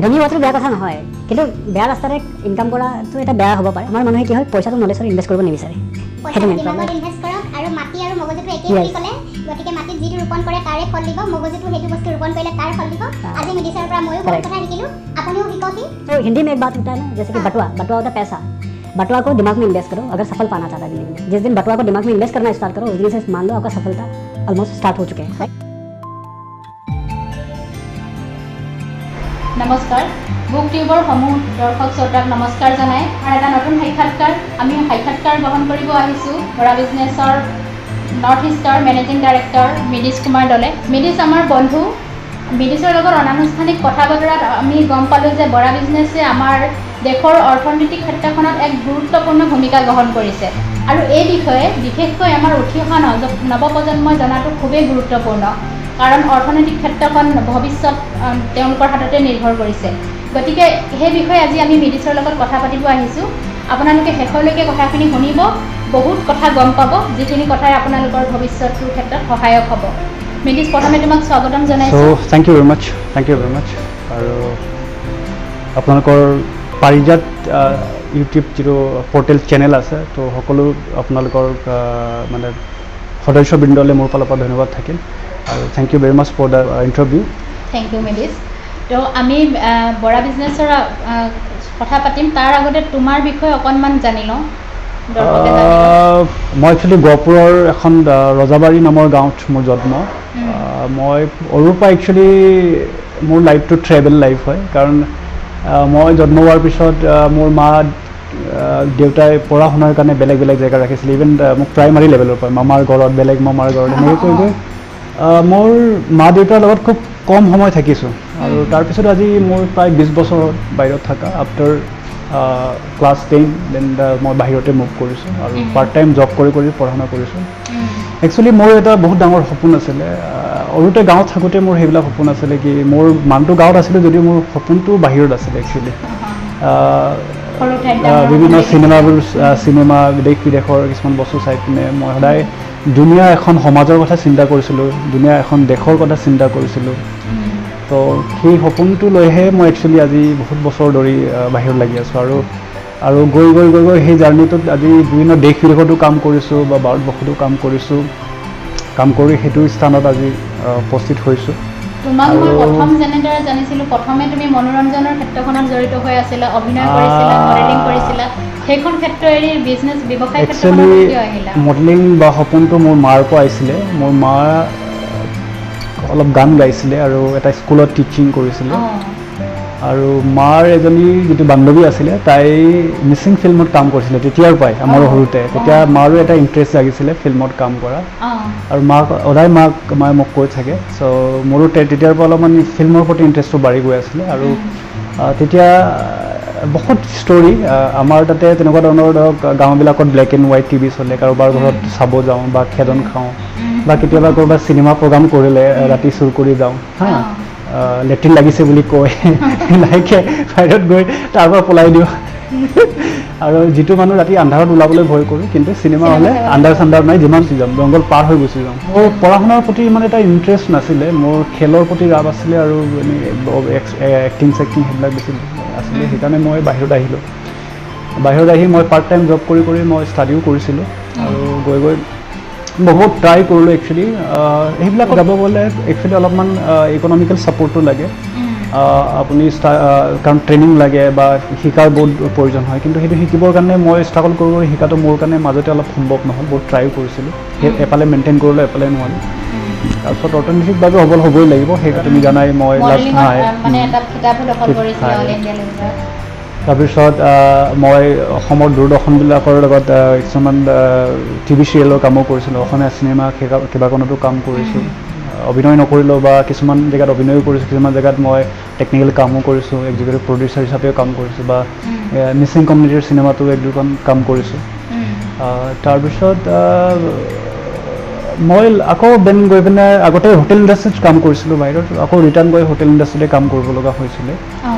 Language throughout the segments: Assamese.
ধনী হোৱাটো বেয়া কথা নহয়, কিন্তু বেয়া ৰাস্তাৰে ইনকাম কৰাটো এটা বেয়া হ'ব পাৰে। আমাৰ মানুহে কি হয় পইচাটো নলেজত ইনভেষ্ট কৰিব নিবিচাৰে, সেইটো মেইন প্ৰব্লেম। ইনভেষ্ট কৰক আৰু মাটি আৰু মগজুটো একেই বুলি ক'লে, গতিকে মাটিত যিটো ৰোপণ কৰে তাৰে ফল দিব, মগজুটো সেইটো বস্তু ৰোপণ কৰিলে তাৰ ফল দিব। আজি মেডিচাৰৰ পৰা ময়ো বহুত কথা শিকিলোঁ, আপুনিও শিকক। तो हिंदी में एक बात होता है ना, जैसे कि बटुआ होता है पैसा। बटुआ को दिमाग में इन्वेस्ट करो अगर सफल पाना चाहता है जिंदगी में। जिस दिन बटुआ को दिमाग में इन्वेस्ट करना स्टार्ट करो, उस दिन से मान लो आपका सफलता ऑलमोस्ट स्टार्ट हो चुके हैं। नमस्कार, बुक टिউবৰ সমূহ দৰ্শক শ্ৰোতাক নমস্কাৰ জনাই আৰু এটা নতুন আমি সাক্ষাৎকাৰ গ্ৰহণ কৰিব আহিছোঁ বৰা বিজনেছৰ নৰ্থ ইষ্টৰ মেনেজিং ডাইৰেক্টৰ মিডিছ কুমাৰ দলে। মিডিছ আমাৰ বন্ধু। মিডিছৰ লগত অনানুষ্ঠানিক কথা বতৰাত আমি গম পালোঁ যে বৰা বিজনেছে আমাৰ দেশৰ অৰ্থনৈতিক ক্ষেত্ৰখনত এক গুৰুত্বপূৰ্ণ ভূমিকা গ্ৰহণ কৰিছে আৰু এই বিষয়ে বিশেষকৈ আমাৰ উঠি অহা নৱপ্ৰজন্মই জনাটো খুবেই গুৰুত্বপূৰ্ণ, কাৰণ অৰ্থনৈতিক ক্ষেত্ৰখন ভৱিষ্যত তেওঁলোকৰ হাততে নিৰ্ভৰ কৰিছে। গতিকে সেই বিষয়ে আজি আমি মিডিছৰ লগত কথা পাতিব আহিছোঁ। আপোনালোকে শেষলৈকে কথাখিনি শুনিব, বহুত কথা গম পাব, যিখিনি কথাই আপোনালোকৰ ভৱিষ্যতটোৰ ক্ষেত্ৰত সহায়ক হ'ব। মিডিছ, প্ৰথমে তোমাক স্বাগতম জনাইছোঁ। থ্যাংক ইউ ভেৰি মাছ। আৰু আপোনালোকৰ পাৰিজাত ইউটিউব যিটো পৰ্টেল চেনেল আছে, তো সকলো আপোনালোকৰ মানে সদস্যবৃন্দলৈ মোৰ ফালৰ পৰা ধন্যবাদ থাকিল আৰু thank you very much for the interview. Thank you মিডিছ। তো আমি বৰা বিজনেছৰ কথা পাতিম, তাৰ আগতে তোমাৰ বিষয়ে অকণমান জানি লওঁ। মই একচুৱেলি গহপুৰৰ এখন ৰজাবাৰী নামৰ গাঁৱত মোৰ জন্ম। মই সৰুৰ পৰা একচুৱেলি মোৰ লাইফটো ট্ৰেভেল লাইফ হয়, কাৰণ মই জন্ম হোৱাৰ পিছত মোৰ মা দেউতাই পঢ়া শুনাৰ কাৰণে বেলেগ বেলেগ জেগা ৰাখিছিলে। ইভেন মোক প্ৰাইমাৰী লেভেলৰ পৰা মামাৰ ঘৰত, বেলেগ মামাৰ ঘৰত এনেকৈ কৈ গৈ মোৰ মা দেউতাৰ লগত খুব কম সময় থাকিছোঁ। আৰু তাৰপিছত আজি মোৰ প্ৰায় 20 বছৰ বাহিৰত থকা, আফটাৰ ক্লাছ 10 দেন মই বাহিৰতে মুভ কৰিছোঁ আৰু পাৰ্ট টাইম জব কৰি পঢ়া শুনা কৰিছোঁ। একচুৱেলি মোৰ এটা বহুত ডাঙৰ সপোন আছিলে। সৰুতে গাঁৱত থাকোঁতে মোৰ সেইবিলাক সপোন আছিলে কি, মোৰ মানুহটো গাঁৱত আছিলে যদিও মোৰ সপোনটো বাহিৰত আছিলে একচুৱেলি। বিভিন্ন চিনেমা দেশ বিদেশৰ কিছুমান বস্তু চাই পিনে মই সদায় দুনীয়া এখন সমাজৰ কথা চিন্তা কৰিছিলোঁ, দুনীয়া এখন দেশৰ কথা চিন্তা কৰিছিলোঁ। তো সেই সপোনটো লৈহে মই একচুৱেলি আজি বহুত বছৰ ধৰি বাহিৰত লাগি আছোঁ আৰু গৈ সেই জাৰ্ণিটোত আজি বিভিন্ন দেশ বিদেশতো কাম কৰিছোঁ বা ভাৰতবৰ্ষতো কাম কৰিছোঁ। কাম কৰি সেইটো স্থানত আজি উপস্থিত হৈছোঁ। তোমাক মই প্ৰথম যেনেদৰে জানিছিলোঁ, প্ৰথমে তুমি মনোৰঞ্জনৰ ক্ষেত্ৰখনত জড়িত হৈ আছিলা, অভিনয় কৰিছিলা, মডেলিং কৰিছিলা। সেইখন ক্ষেত্ৰ এৰি বিজনেছ ব্যৱসায় ক্ষেত্ৰখনত কিয় আহিলা? মডেলিং বা সপোনটো মোৰ মাৰ পৰা আহিছিলে। মোৰ মা অলপ গান গাইছিলে আৰু এটা স্কুলত টিচিং কৰিছিলে। আৰু মাৰ এজনী যিটো বান্ধৱী আছিলে, তাই মিচিং ফিল্মত কাম কৰিছিলে তেতিয়াৰ পৰাই, আমাৰ সৰুতে। তেতিয়া মাৰো এটা ইণ্টাৰেষ্ট লাগিছিলে ফিল্মত কাম কৰা, আৰু সদায় মায়ে মোক কৈ থাকে। চ' মোৰো তেতিয়াৰ পৰা অলপমান ফিল্মৰ প্ৰতি ইণ্টাৰেষ্টটো বাঢ়ি গৈ আছিলে। আৰু তেতিয়া বহুত ষ্টৰী আমাৰ তাতে তেনেকুৱা ধৰণৰ ধৰক গাঁওবিলাকত ব্লেক এণ্ড হোৱাইট টিভি চলে, কাৰোবাৰ ঘৰত চাব যাওঁ বা খেদন খাওঁ, বা কেতিয়াবা ক'ৰবাত চিনেমা প্ৰগ্ৰাম কৰিলে ৰাতি চুৰ কৰি যাওঁ হা, লেট্ৰিন লাগিছে বুলি কয় লাহেকৈ বাহিৰত গৈ তাৰ পৰা পলাই দিওঁ। আৰু যিটো মানুহ ৰাতি আন্ধাৰত ওলাবলৈ ভয় কৰোঁ, কিন্তু চিনেমা হ'লে আন্ধাৰ চান্ধাৰ নাই, যিমান যাম জংঘল পাৰ হৈ গুচি যাওঁ। মোৰ পঢ়া শুনাৰ প্ৰতি ইমান এটা ইণ্টাৰেষ্ট নাছিলে, মোৰ খেলৰ প্ৰতি ৰাপ আছিলে আৰু এক্টিং সেইবিলাক বেছি আছিলে। সেইকাৰণে মই বাহিৰত আহিলোঁ। বাহিৰত আহি মই পাৰ্ট টাইম জব কৰি মই ষ্টাডিও কৰিছিলোঁ আৰু গৈ বহুত ট্ৰাই কৰিলোঁ একচুৱেলি। সেইবিলাক যাব গ'লে একচুৱেলি অলপমান ইকনমিকেল ছাপৰ্টটো লাগে। আপুনি কাৰণ ট্ৰেইনিং লাগে বা শিকাৰ বহুত প্ৰয়োজন হয়, কিন্তু সেইটো শিকিবৰ কাৰণে মই ষ্ট্ৰাগল কৰি শিকাটো মোৰ কাৰণে মাজতে অলপ সম্ভৱ নহ'ল। বহুত ট্ৰাইও কৰিছিলোঁ, এফালে মেইনটেইন কৰিলোঁ, এফালে নোৱাৰিলোঁ। তাৰপিছত অৰ্থনৈতিকভাৱে সবল হ'বই লাগিব, সেইকাৰণে তুমি জানাই মই তাৰপিছত মই অসমৰ দূৰদৰ্শনবিলাকৰ লগত কিছুমান টিভি চিৰিয়েলৰ কামো কৰিছিলোঁ, অসমীয়া চিনেমা কেইবাখনতো কাম কৰিছোঁ। অভিনয় নকৰিলেও বা কিছুমান জেগাত অভিনয়ো কৰিছোঁ, কিছুমান জেগাত মই টেকনিকেল কামো কৰিছোঁ, এক্সিকিউটিভ প্ৰডিউচাৰ হিচাপেও কাম কৰিছোঁ, বা মিচিং কমিউনিটিৰ চিনেমাটো 1-2খন কাম কৰিছোঁ। তাৰপিছত মই আকৌ দেন গৈ পিনে আগতে হোটেল ইণ্ডাষ্ট্ৰীত কাম কৰিছিলোঁ বাহিৰত, আকৌ ৰিটাৰ্ণ গৈ হোটেল ইণ্ডাষ্ট্ৰীতে কাম কৰিব লগা হৈছিলে।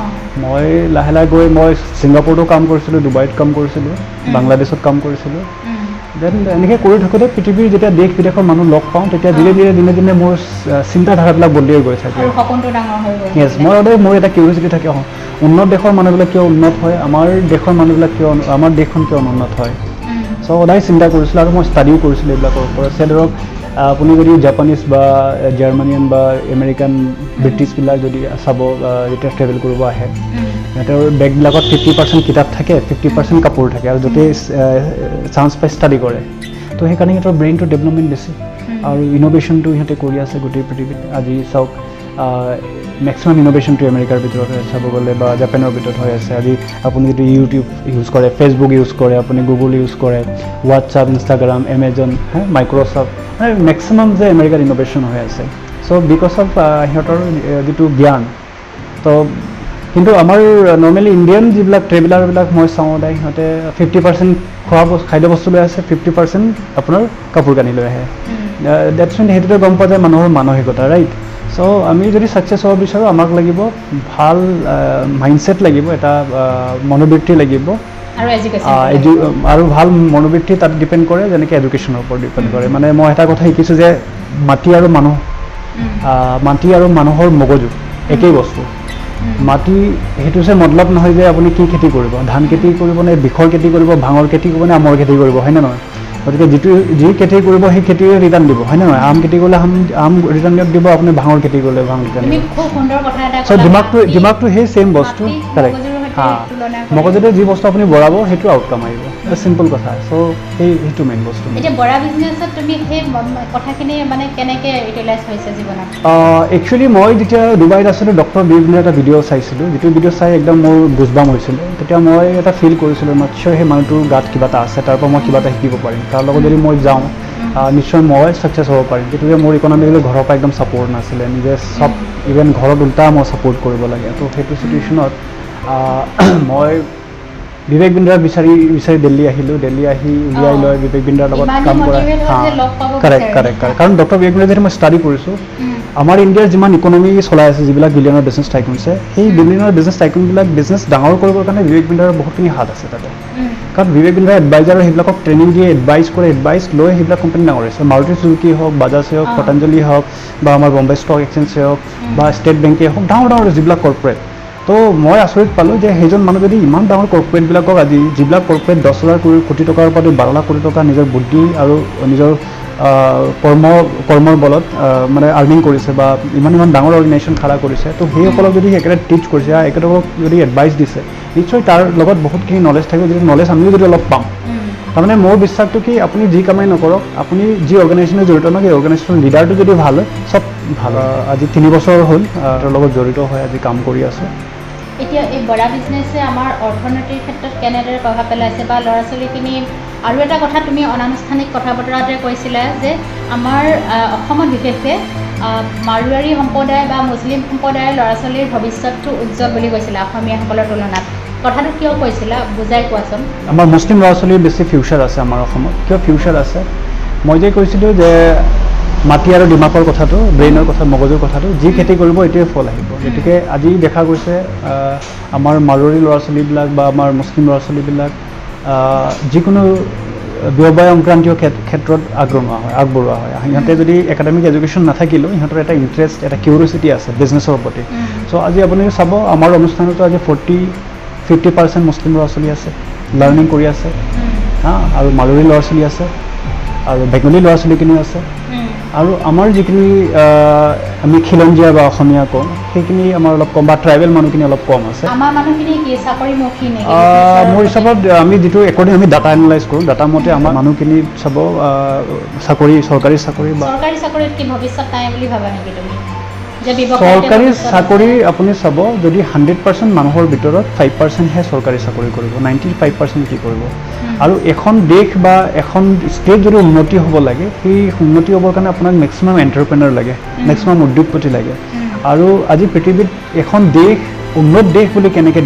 মই লাহে লাহে গৈ মই ছিংগাপুৰতো কাম কৰিছিলোঁ, ডুবাইত কাম কৰিছিলোঁ, বাংলাদেশত কাম কৰিছিলোঁ। দেন এনেকৈ কৰি থাকোঁতে পৃথিৱীৰ যেতিয়া দেশ বিদেশৰ মানুহ লগ পাওঁ তেতিয়া ধীৰে ধীৰে দিনে দিনে মোৰ চিন্তাধাৰাবিলাক বদলি হৈ গৈ থাকে আৰু সপোনটো ডাঙৰ হৈ গ'ল য়েছ মই সদায় মোৰ এটা কিউৰিচিটি থাকে উন্নত দেশৰ মানুহবিলাক কিয় উন্নত হয় আমাৰ দেশৰ মানুহবিলাক কিয় আমাৰ দেশখন কিয় অনুন্নত হয় চ' সদায় চিন্তা কৰিছিলোঁ আৰু মই ষ্টাডিও কৰিছিলোঁ এইবিলাকৰ ওপৰত যে ধৰক আপুনি যদি জাপানিজ বা জাৰ্মানিয়ান বা আমেৰিকান ব্ৰিটিছবিলাক যদি চাব যেতিয়া ট্ৰেভেল কৰিব আহে সিহঁতৰ বেগবিলাকত 50% কিতাপ থাকে 50% কাপোৰ থাকে আৰু য'তেই চান্স পাই ষ্টাডি কৰে তো সেইকাৰণে সিহঁতৰ ব্ৰেইনটো ডেভেলপমেণ্ট বেছি আৰু ইন'ভেশ্যনটো সিহঁতে কৰি আছে গোটেই পৃথিৱীত আজি চাওক মেক্সিমাম ইন'ভেশ্যনটো আমেৰিকাৰ ভিতৰত হৈ চাব গ'লে বা জাপানৰ ভিতৰত হৈ আছে আজি আপুনি যদি ইউটিউব ইউজ কৰে ফেচবুক ইউজ কৰে আপুনি গুগল ইউজ কৰে WhatsApp Instagram Amazon Microsoft maximum যে আমেৰিকাৰ ইন'ভেশ্যন হৈ আছে চ' বিকজ অফ সিহঁতৰ যিটো জ্ঞান তো কিন্তু আমাৰ নৰ্মেলি ইণ্ডিয়ান যিবিলাক ট্ৰেভেলাৰবিলাক মই চাওঁ সদায় সিহঁতে 50% খোৱা খাদ্য বস্তু লৈ আছে 50% আপোনাৰ কাপোৰ কানি লৈ আহে ডেটছ মিন সেইটোতে গম পোৱা যায় মানুহৰ মানসিকতা ৰাইট চ' আমি যদি ছাকচেছ হ'ব বিচাৰোঁ আমাক লাগিব ভাল মাইণ্ডছেট লাগিব এটা মনোবৃত্তি লাগিব আৰু ভাল মনোবৃত্তি তাত ডিপেণ্ড কৰে যেনেকৈ এডুকেশ্যনৰ ওপৰত ডিপেণ্ড কৰে মানে মই এটা কথা শিকিছোঁ যে মাটি আৰু মানুহৰ মগজু একেই বস্তু মাটি সেইটো যে মতলব নহয় যে আপুনি কি খেতি কৰিব ধান খেতি কৰিব নে বিষৰ খেতি কৰিব ভাঙৰ খেতি কৰিব নে আমৰ খেতি কৰিব হয়নে নহয় গতিকে যি খেতি কৰিব সেই খেতিৰে ৰিটাৰ্ণ দিব হয়নে নহয় আম খেতি কৰিলে আম ৰিটাৰ্ণ দিব আপুনি ভাঙৰ খেতি কৰিলে ভাং ৰিটাৰ্ণ দিব চ' দিমাগটো সেই ছেইম বস্তু কাৰেক্ট মগজুতে যি বস্তু আপুনি বঢ়াব সেইটো আউটকাম আহিব এটা চিম্পল কথা চ' সেইটো মেইন বস্তু একচুৱেলি মই যেতিয়া ডুবাইত আছিলোঁ ডক্টৰ বিবিনৰ এটা ভিডিঅ' চাইছিলোঁ যিটো ভিডিঅ' চাই একদম মোৰ গুজবাম হৈছিলে তেতিয়া মই এটা ফিল কৰিছিলোঁ নিশ্চয় সেই মানুহটোৰ গাত কিবা এটা আছে তাৰ পৰা মই কিবা এটা শিকিব পাৰিম তাৰ লগত যদি মই যাওঁ নিশ্চয় মই ছাকচেছ হ'ব পাৰিম কিন্তু যে মোৰ ইকনমিকেলি ঘৰৰ পৰা একদম ছাপৰ্ট নাছিলে নিজে চব ইভেন ঘৰত উল্টা মই ছাপৰ্ট কৰিব লাগে ত' সেইটো চিটুৱেশ্যনত মই বিবেক বিন্দ্ৰাক বিচাৰি দিল্লী আহিলোঁ দিল্লী আহি উলিয়াই লৈ বিবেক বিন্দ্ৰাৰ লগত কাম কৰা কাৰেক্ট কাৰণ ডক্টৰ বিবেক বিন্দ্ৰা যিহেতু মই ষ্টাডি কৰিছোঁ আমাৰ ইণ্ডিয়াৰ যিমান ইকনমি চলাই আছে যিবিলাক বিলিয়নৰ বিজনেছ টাইকুনছে সেই বিলিয়নৰ বিজনেছ টাইকুনবিলাক বিজনেছ ডাঙৰ কৰিবৰ কাৰণে বিবেক বিন্দ্ৰাৰ বহুতখিনি হাত আছে তাতে কাৰণ বিবেক বিন্দ্ৰাৰ এডভাইজাৰ সেইবিলাকক ট্ৰেইনিং দিয়ে এডভাইচ লৈ সেইবিলাক কোম্পানী ডাঙৰ হৈছে মাৰুতি চুজুকি হওক বাজাজ হওক পতঞ্জলি হওক বা আমাৰ বম্বে ষ্টক এক্সচেঞ্জে হওক বা ষ্টেট বেংকে হওক ডাঙৰ যিবিলাক কৰ্পৰেট তো মই আচৰিত পালোঁ যে সেইজন মানুহ যদি ইমান ডাঙৰ কৰ্পৰেটবিলাকক আজি যিবিলাক কৰ্পৰেট 10,000 কোটি টকাৰ পৰা 12 লাখ কোটি টকা নিজৰ বুদ্ধি আৰু নিজৰ কৰ্মৰ বলত মানে আৰ্নিং কৰিছে বা ইমান ডাঙৰ অৰ্গেনাইজেশ্যন খাৰা কৰিছে তো সেইসকলক যদি একেবাৰে টিচ কৰিছে একেলগক যদি এডভাইচ দিছে নিশ্চয় তাৰ লগত বহুতখিনি নলেজ থাকিব যিটো নলেজ আমিও যদি অলপ পাম তাৰমানে মোৰ বিশ্বাসটো কি আপুনি যি কামেই নকৰক আপুনি যি অৰ্গেনাইজেশ্যনে জড়িত নহয় সেই অৰ্গেনাইজেশ্যনৰ লিডাৰটো যদি ভাল হয় চব ভাল আজি 3 বছৰ হ'ল তাৰ লগত জড়িত হৈ আজি কাম কৰি আছোঁ এতিয়া এই বৰা বিজনেছে আমাৰ অৰ্থনীতিৰ ক্ষেত্ৰত কেনেদৰে প্ৰভাৱ পেলাইছে বা ল'ৰা ছোৱালীখিনি আৰু এটা কথা তুমি অনানুষ্ঠানিক কথা বতৰাতে কৈছিলা যে আমাৰ অসমত বিশেষকৈ মাৰোৱাৰী সম্প্ৰদায় বা মুছলিম সম্প্ৰদায়ৰ ল'ৰা ছোৱালীৰ ভৱিষ্যতটো উজ্জ্বল বুলি কৈছিলা অসমীয়াসকলৰ তুলনাত কথাটো কিয় কৈছিলা বুজাই কোৱাচোন আমাৰ মুছলিম ল'ৰা ছোৱালীৰ বেছি ফিউচাৰ আছে আমাৰ অসমত কিয় ফিউচাৰ আছে মই যে কৈছিলোঁ যে মাটি আৰু দিমাগৰ কথাটো ব্ৰেইনৰ কথা মগজুৰ কথাটো যি খেতি কৰিব এইটোৱে ফল আহিব গতিকে আজি দেখা গৈছে আমাৰ মাৰোৱাৰী ল'ৰা ছোৱালীবিলাক বা আমাৰ মুছলিম ল'ৰা ছোৱালীবিলাক যিকোনো ব্যৱসায় সংক্ৰান্তীয় ক্ষেত্ৰত আগবঢ়োৱা হয় সিহঁতে যদি একাডেমিক এডুকেশ্যন নাথাকিলেও সিহঁতৰ এটা ইণ্টাৰেষ্ট এটা কিউৰিচিটি আছে বিজনেছৰ প্ৰতি চ' আজি আপুনি চাব আমাৰ অনুষ্ঠানতো আজি 40-50% মুছলিম ল'ৰা ছোৱালী আছে লাৰ্ণিং কৰি আছে আৰু মাৰোৱাৰী ল'ৰা ছোৱালী আছে আৰু বেংগলী ল'ৰা ছোৱালীখিনিও আছে আৰু আমাৰ যিখিনি আমি খিলঞ্জীয়া বা অসমীয়া কওঁ সেইখিনি আমাৰ অলপ কম বা ট্ৰাইবেল মানুহখিনি অলপ কম আছে মোৰ হিচাপত আমি যিটো একৰ্ডিং আমি ডাটা এনালাইজ কৰোঁ ডাটা মতে আমাৰ মানুহখিনি চাব চৰকাৰী চাকৰি বা চৰকাৰী চাকৰি আপুনি চাব যদি 100% মানুহৰ ভিতৰত 5%হে চৰকাৰী চাকৰি কৰিব 95% কি কৰিব আৰু এখন দেশ বা এখন ষ্টেট যদি উন্নতি হ'ব লাগে সেই উন্নতি হ'বৰ কাৰণে আপোনাক মেক্সিমাম এণ্টাৰপ্ৰেনাৰ লাগে মেক্সিমাম উদ্যোগপতি লাগে আৰু আজি পৃথিৱীত এখন দেশ উন্নত দেশ বুলি কেনেকৈ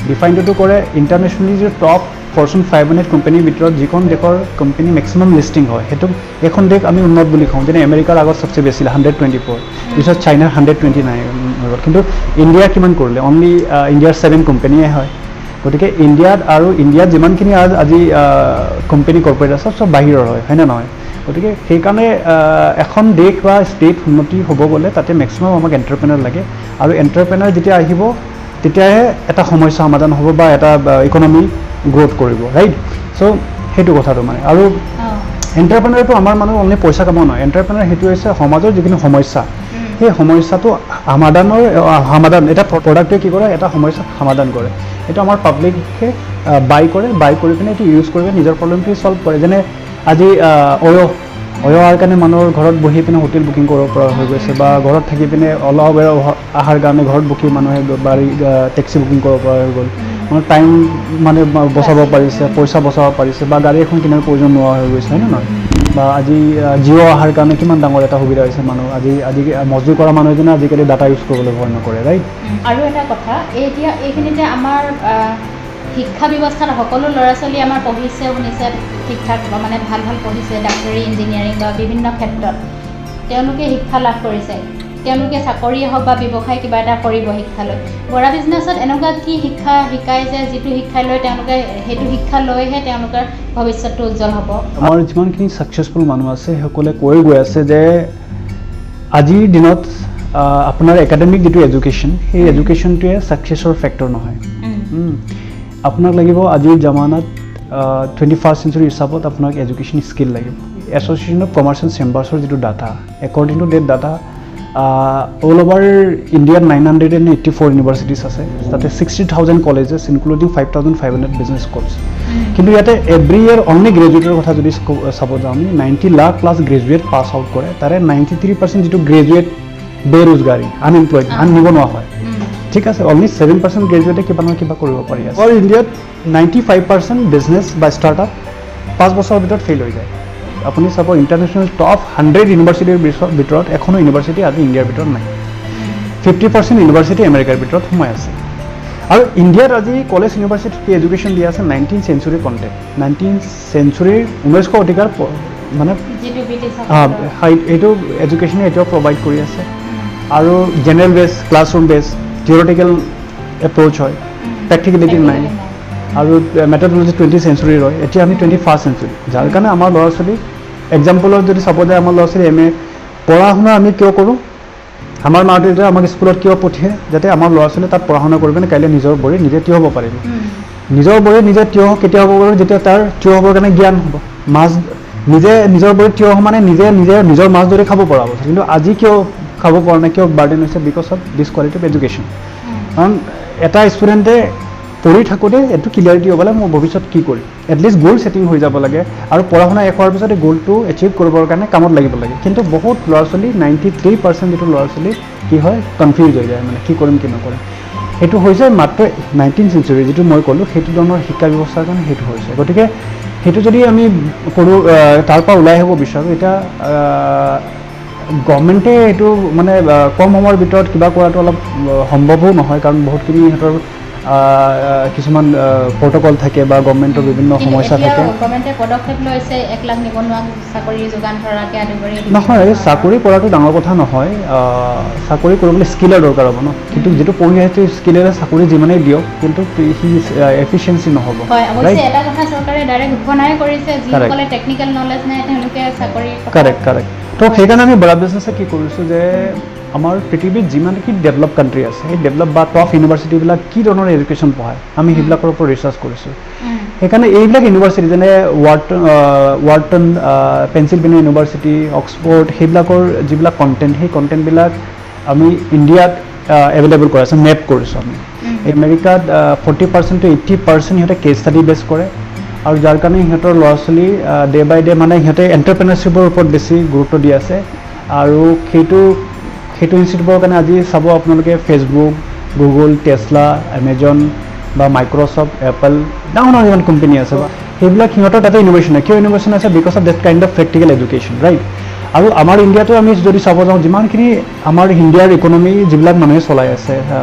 ডিফাইনটো কৰে ইণ্টাৰনেশ্যনেলি যে টপ ফৰ্চুন 500 কোম্পানীৰ ভিতৰত যিখন দেশৰ কোম্পানী মেক্সিমাম লিষ্টিং হয় সেইটো এখন দেশ আমি উন্নত বুলি কওঁ যেনে আমেৰিকাৰ আগত চবচে বেছি 124 পিছত চাইনাৰ 129 কিন্তু ইণ্ডিয়া কিমান কৰিলে অনলি ইণ্ডিয়াৰ 7 কোম্পানীয়ে হয় গতিকে ইণ্ডিয়াত যিমানখিনি আজি কোম্পানী কৰ্পৰেট আছে চব বাহিৰৰ হয়নে নহয় গতিকে সেইকাৰণে এখন দেশ বা ষ্টেট উন্নতি হ'ব গ'লে তাতে মেক্সিমাম আমাক এণ্টাৰপ্ৰেনাৰ লাগে আৰু এণ্টাৰপ্ৰেনাৰ যেতিয়া আহিব তেতিয়াহে এটা সমস্যা সমাধান হ'ব বা এটা ইকনমি গ্ৰোথ কৰিব ৰাইট চ' সেইটো কথাটো মানে আৰু এণ্টাৰপ্ৰেনাৰটো আমাৰ মানুহ অনলি পইচা কামাব নহয় এণ্টাৰপ্ৰেনাৰ সেইটো হৈছে সমাজৰ যিখিনি সমস্যা সেই সমস্যাটো সমাধান এটা প্ৰডাক্টে কি কৰে এটা সমস্যা সমাধান কৰে এইটো আমাৰ পাব্লিকে বাই কৰি পিনে এইটো ইউজ কৰি নিজৰ প্ৰব্লেমটো ছল্ভ কৰে যেনে আজি অয় অহাৰ কাৰণে মানুহৰ ঘৰত বহি পিনে হোটেল বুকিং কৰিব পৰা হৈ গৈছে বা ঘৰত থাকি পিনে অলপ অহাৰ কাৰণে ঘৰত বহি মানুহে গাড়ী টেক্সি বুকিং কৰিব পৰা হৈ গ'ল মানে টাইম মানে বচাব পাৰিছে পইচা বচাব পাৰিছে বা গাড়ী এখন কিনাৰ প্ৰয়োজন নোহোৱা হৈ গৈছে হয়নে নহয় বা আজি জিঅ' অহাৰ কাৰণে কিমান ডাঙৰ এটা সুবিধা হৈছে মানুহ আজি মজদুৰ কৰা মানুহ এজনে আজিকালি ডাটা ইউজ কৰিবলৈ ভয় নকৰে ৰাইট আৰু এটা কথা এতিয়া এইখিনিতে আমাৰ শিক্ষা ব্যৱস্থাত সকলো ল'ৰা ছোৱালী আমাৰ পঢ়িছে শুনিছে ঠিক ঠাক মানে ভাল পঢ়িছে ডাক্তৰী ইঞ্জিনিয়াৰিং বা বিভিন্ন ক্ষেত্ৰত তেওঁলোকে শিক্ষা লাভ কৰিছে তেওঁলোকে চাকৰিয়ে হওক বা ব্যৱসায় কিবা এটা কৰিব শিক্ষা লৈ বৰা বিজনেছত এনেকুৱা কি শিক্ষা শিকায় যে যিটো শিক্ষা লৈ তেওঁলোকে সেইটো শিক্ষা লৈহে তেওঁলোকৰ ভৱিষ্যতটো উজ্জ্বল হ'ব আমাৰ যিমানখিনি ছাকচেছফুল মানুহ আছে সকলে কৈ গৈ আছে যে আজিৰ দিনত আপোনাৰ একাডেমিক যিটো এডুকেশ্যন সেই এডুকেশ্যনটোৱে ছাকচেছৰ ফেক্টৰ নহয় আপোনাক লাগিব আজিৰ জামানাত 21st century হিচাপত আপোনাক এডুকেশ্যন স্কিল লাগিব এছ'চিয়েশ্যন অফ কমাৰ্চিয়েল চেম্বাৰ্ছৰ যিটো data according to date data all over ইণ্ডিয়াত 984 ইউনিভাৰ্চিটিছ আছে তাতে 60,000 কলেজেছ ইনক্লুডিং 5,500 বিজনেছ স্কুলছ কিন্তু ইয়াতে এভৰি ইয়েৰ অনলি গ্ৰেজুৱেটৰ কথা যদি চাব যাওঁ আমি 90 lakh plus graduate pass out কৰে তাৰে 93% যিটো গ্ৰেজুৱেট বেৰোজগাৰী আনএমপ্লয়েড নিবনুৱা হয় ঠিক আছে অনলি 7% গ্ৰেজুৱেটে কিবা নহয় কিবা কৰিব পাৰি আছে অল ইণ্ডিয়াত 95% বিজনেছ বা ষ্টাৰ্টআপ 5 বছৰৰ ভিতৰত ফেইল হৈ যায় আপুনি চাব ইণ্টাৰনেশ্যনেল টপ 100 ইউনিভাৰ্চিটিৰ ভিতৰত এখনো ইউনিভাৰ্চিটি আজি ইণ্ডিয়াৰ ভিতৰত নাই 50% ইউনিভাৰ্চিটি আমেৰিকাৰ ভিতৰত সোমাই আছে আৰু ইণ্ডিয়াত আজি কলেজ ইউনিভাৰ্চিটিত কি এডুকেশ্যন দিয়া আছে 19th century contact 19th century 19শ শতিকাৰ মানে এইটো এডুকেশ্যনে এতিয়াও প্ৰভাইড কৰি আছে আৰু জেনেৰেল বেছ ক্লাছৰুম বেছ থিয়ৰিটিকেল এপ্ৰ'চ হয় প্ৰেক্টিকেলিটি নাই আৰু মেথডলজি 20th century হয় এতিয়া আমি 21st century যাৰ কাৰণে আমাৰ ল'ৰা ছোৱালী এক্সাম্পলত যদি চাব যায় আমাৰ ল'ৰা ছোৱালী পঢ়া শুনা আমি কিয় কৰোঁ আমাৰ মা দেউতাই আমাক স্কুলত কিয় পঠিয়াই যাতে আমাৰ ল'ৰা ছোৱালীয়ে তাত পঢ়া শুনা কৰি পিনে কাইলৈ নিজৰ ভৰিত নিজে থিয় হ'ব পাৰিব নিজৰ ভৰিত নিজে থিয় কেতিয়া হ'ব পাৰিব যেতিয়া তাৰ থিয় হ'বৰ কাৰণে জ্ঞান হ'ব মাছ নিজে নিজৰ ভৰিত থিয় মানে নিজৰ মাছ ধৰি খাব পৰা হ'ব কিন্তু আজি কিয় খাব পৰা নাই কিয় বাৰ্ডেন হৈছে because of this quality of education কাৰণ এটা ষ্টুডেণ্টে পঢ়ি থাকোঁতে এইটো ক্লিয়াৰিটি হ'ব লাগে মই ভৱিষ্যত কি কৰিম এটলিষ্ট গ'ল ছেটিং হৈ যাব লাগে আৰু পঢ়া শুনা শেষ হোৱাৰ পিছত এই গ'লটো এচিভ কৰিবৰ কাৰণে কামত লাগিব লাগে কিন্তু বহুত ল'ৰা ছোৱালী 93% যিটো ল'ৰা ছোৱালী কি হয় কনফিউজ হৈ যায় মানে কি কৰিম কি নকৰিম সেইটো হৈছে মাত্ৰ 19th century যিটো মই ক'লোঁ সেইটো ধৰণৰ শিক্ষা ব্যৱস্থাৰ কাৰণে সেইটো হৈছে গতিকে সেইটো যদি আমি কৰোঁ তাৰ পৰা ওলাই আহিব বিচাৰোঁ এতিয়া গভৰ্ণমেণ্টে এইটো মানে কম সময়ৰ ভিতৰত কিবা কৰাটো অলপ সম্ভৱো নহয় কাৰণ বহুতখিনি সিহঁতৰ কিছুমান প্ৰট'কল থাকে বা গভৰ্ণমেণ্টৰ বিভিন্ন সমস্যা থাকে গভৰ্ণমেণ্টে পদক্ষেপ লৈছে 1 লাখ নিবনুৱাক চাকৰি যোগান ধৰাকে আদি কৰি নহয় চাকৰি কৰাটো ডাঙৰ কথা নহয় চাকৰি কৰিবলৈ স্কিলৰ দৰকাৰ হ'ব ন কিন্তু যিটো পঢ়ি আছে স্কিলেৰে চাকৰি যিমানেই দিয়ক কিন্তু সি এফিচিয়েঞ্চি নহ'ব হয় অৱশ্যে এটা কথা চৰকাৰে ডাইৰেক্ট ঘোষণাই কৰিছে যিসকলে টেকনিকেল নলেজ নাই তেওঁলোকে চাকৰি কাৰেক্ট তো সেইকাৰণে আমি বৰা বিজনেছে কি কৰিছোঁ যে আমাৰ পৃথিৱীত যিমানখিনি ডেভেলপ কাণ্ট্ৰি আছে সেই ডেভেলপ বা টপ ইউনিভাৰ্চিটিবিলাক কি ধৰণৰ এডুকেশ্যন পঢ়ায় আমি সেইবিলাকৰ ওপৰত ৰিচাৰ্চ কৰিছোঁ সেইকাৰণে এইবিলাক ইউনিভাৰ্চিটি যেনে ৱাৰ্টন পেঞ্চিলভেনিয়া ইউনিভাৰ্চিটি অক্সফৰ্ড সেইবিলাকৰ যিবিলাক কণ্টেণ্ট সেই কণ্টেণ্টবিলাক আমি ইণ্ডিয়াত এভেইলেবল কৰাইছোঁ মেপ কৰিছোঁ আমি আমেৰিকাত 40% to 80% সিহঁতে কেছ ষ্টাডি বেছ কৰে আৰু যাৰ কাৰণে সিহঁতৰ ল'ৰা ছোৱালী ডে বাই ডে মানে সিহঁতে এণ্টাৰপ্ৰেনাৰশ্বিপৰ ওপৰত বেছি গুৰুত্ব দি আছে আৰু সেইটো ইনষ্টিটিউটৰ কাৰণে আজি চাব আপোনালোকে ফেচবুক গুগল টেছলা এমেজন বা মাইক্ৰ'ছফ্ট এপল ডাঙৰ ডাঙৰ যিমান কোম্পানী আছে বা সেইবিলাক সিহঁতৰ তাতে ইনোভেশ্যন আছে কিয় ইনোভেশ্যন আছে because of that kind of practical education right আৰু আমাৰ ইণ্ডিয়াতো আমি যদি চাব যাওঁ যিমানখিনি আমাৰ ইণ্ডিয়াৰ ইকনমি যিবিলাক মানুহে চলাই আছে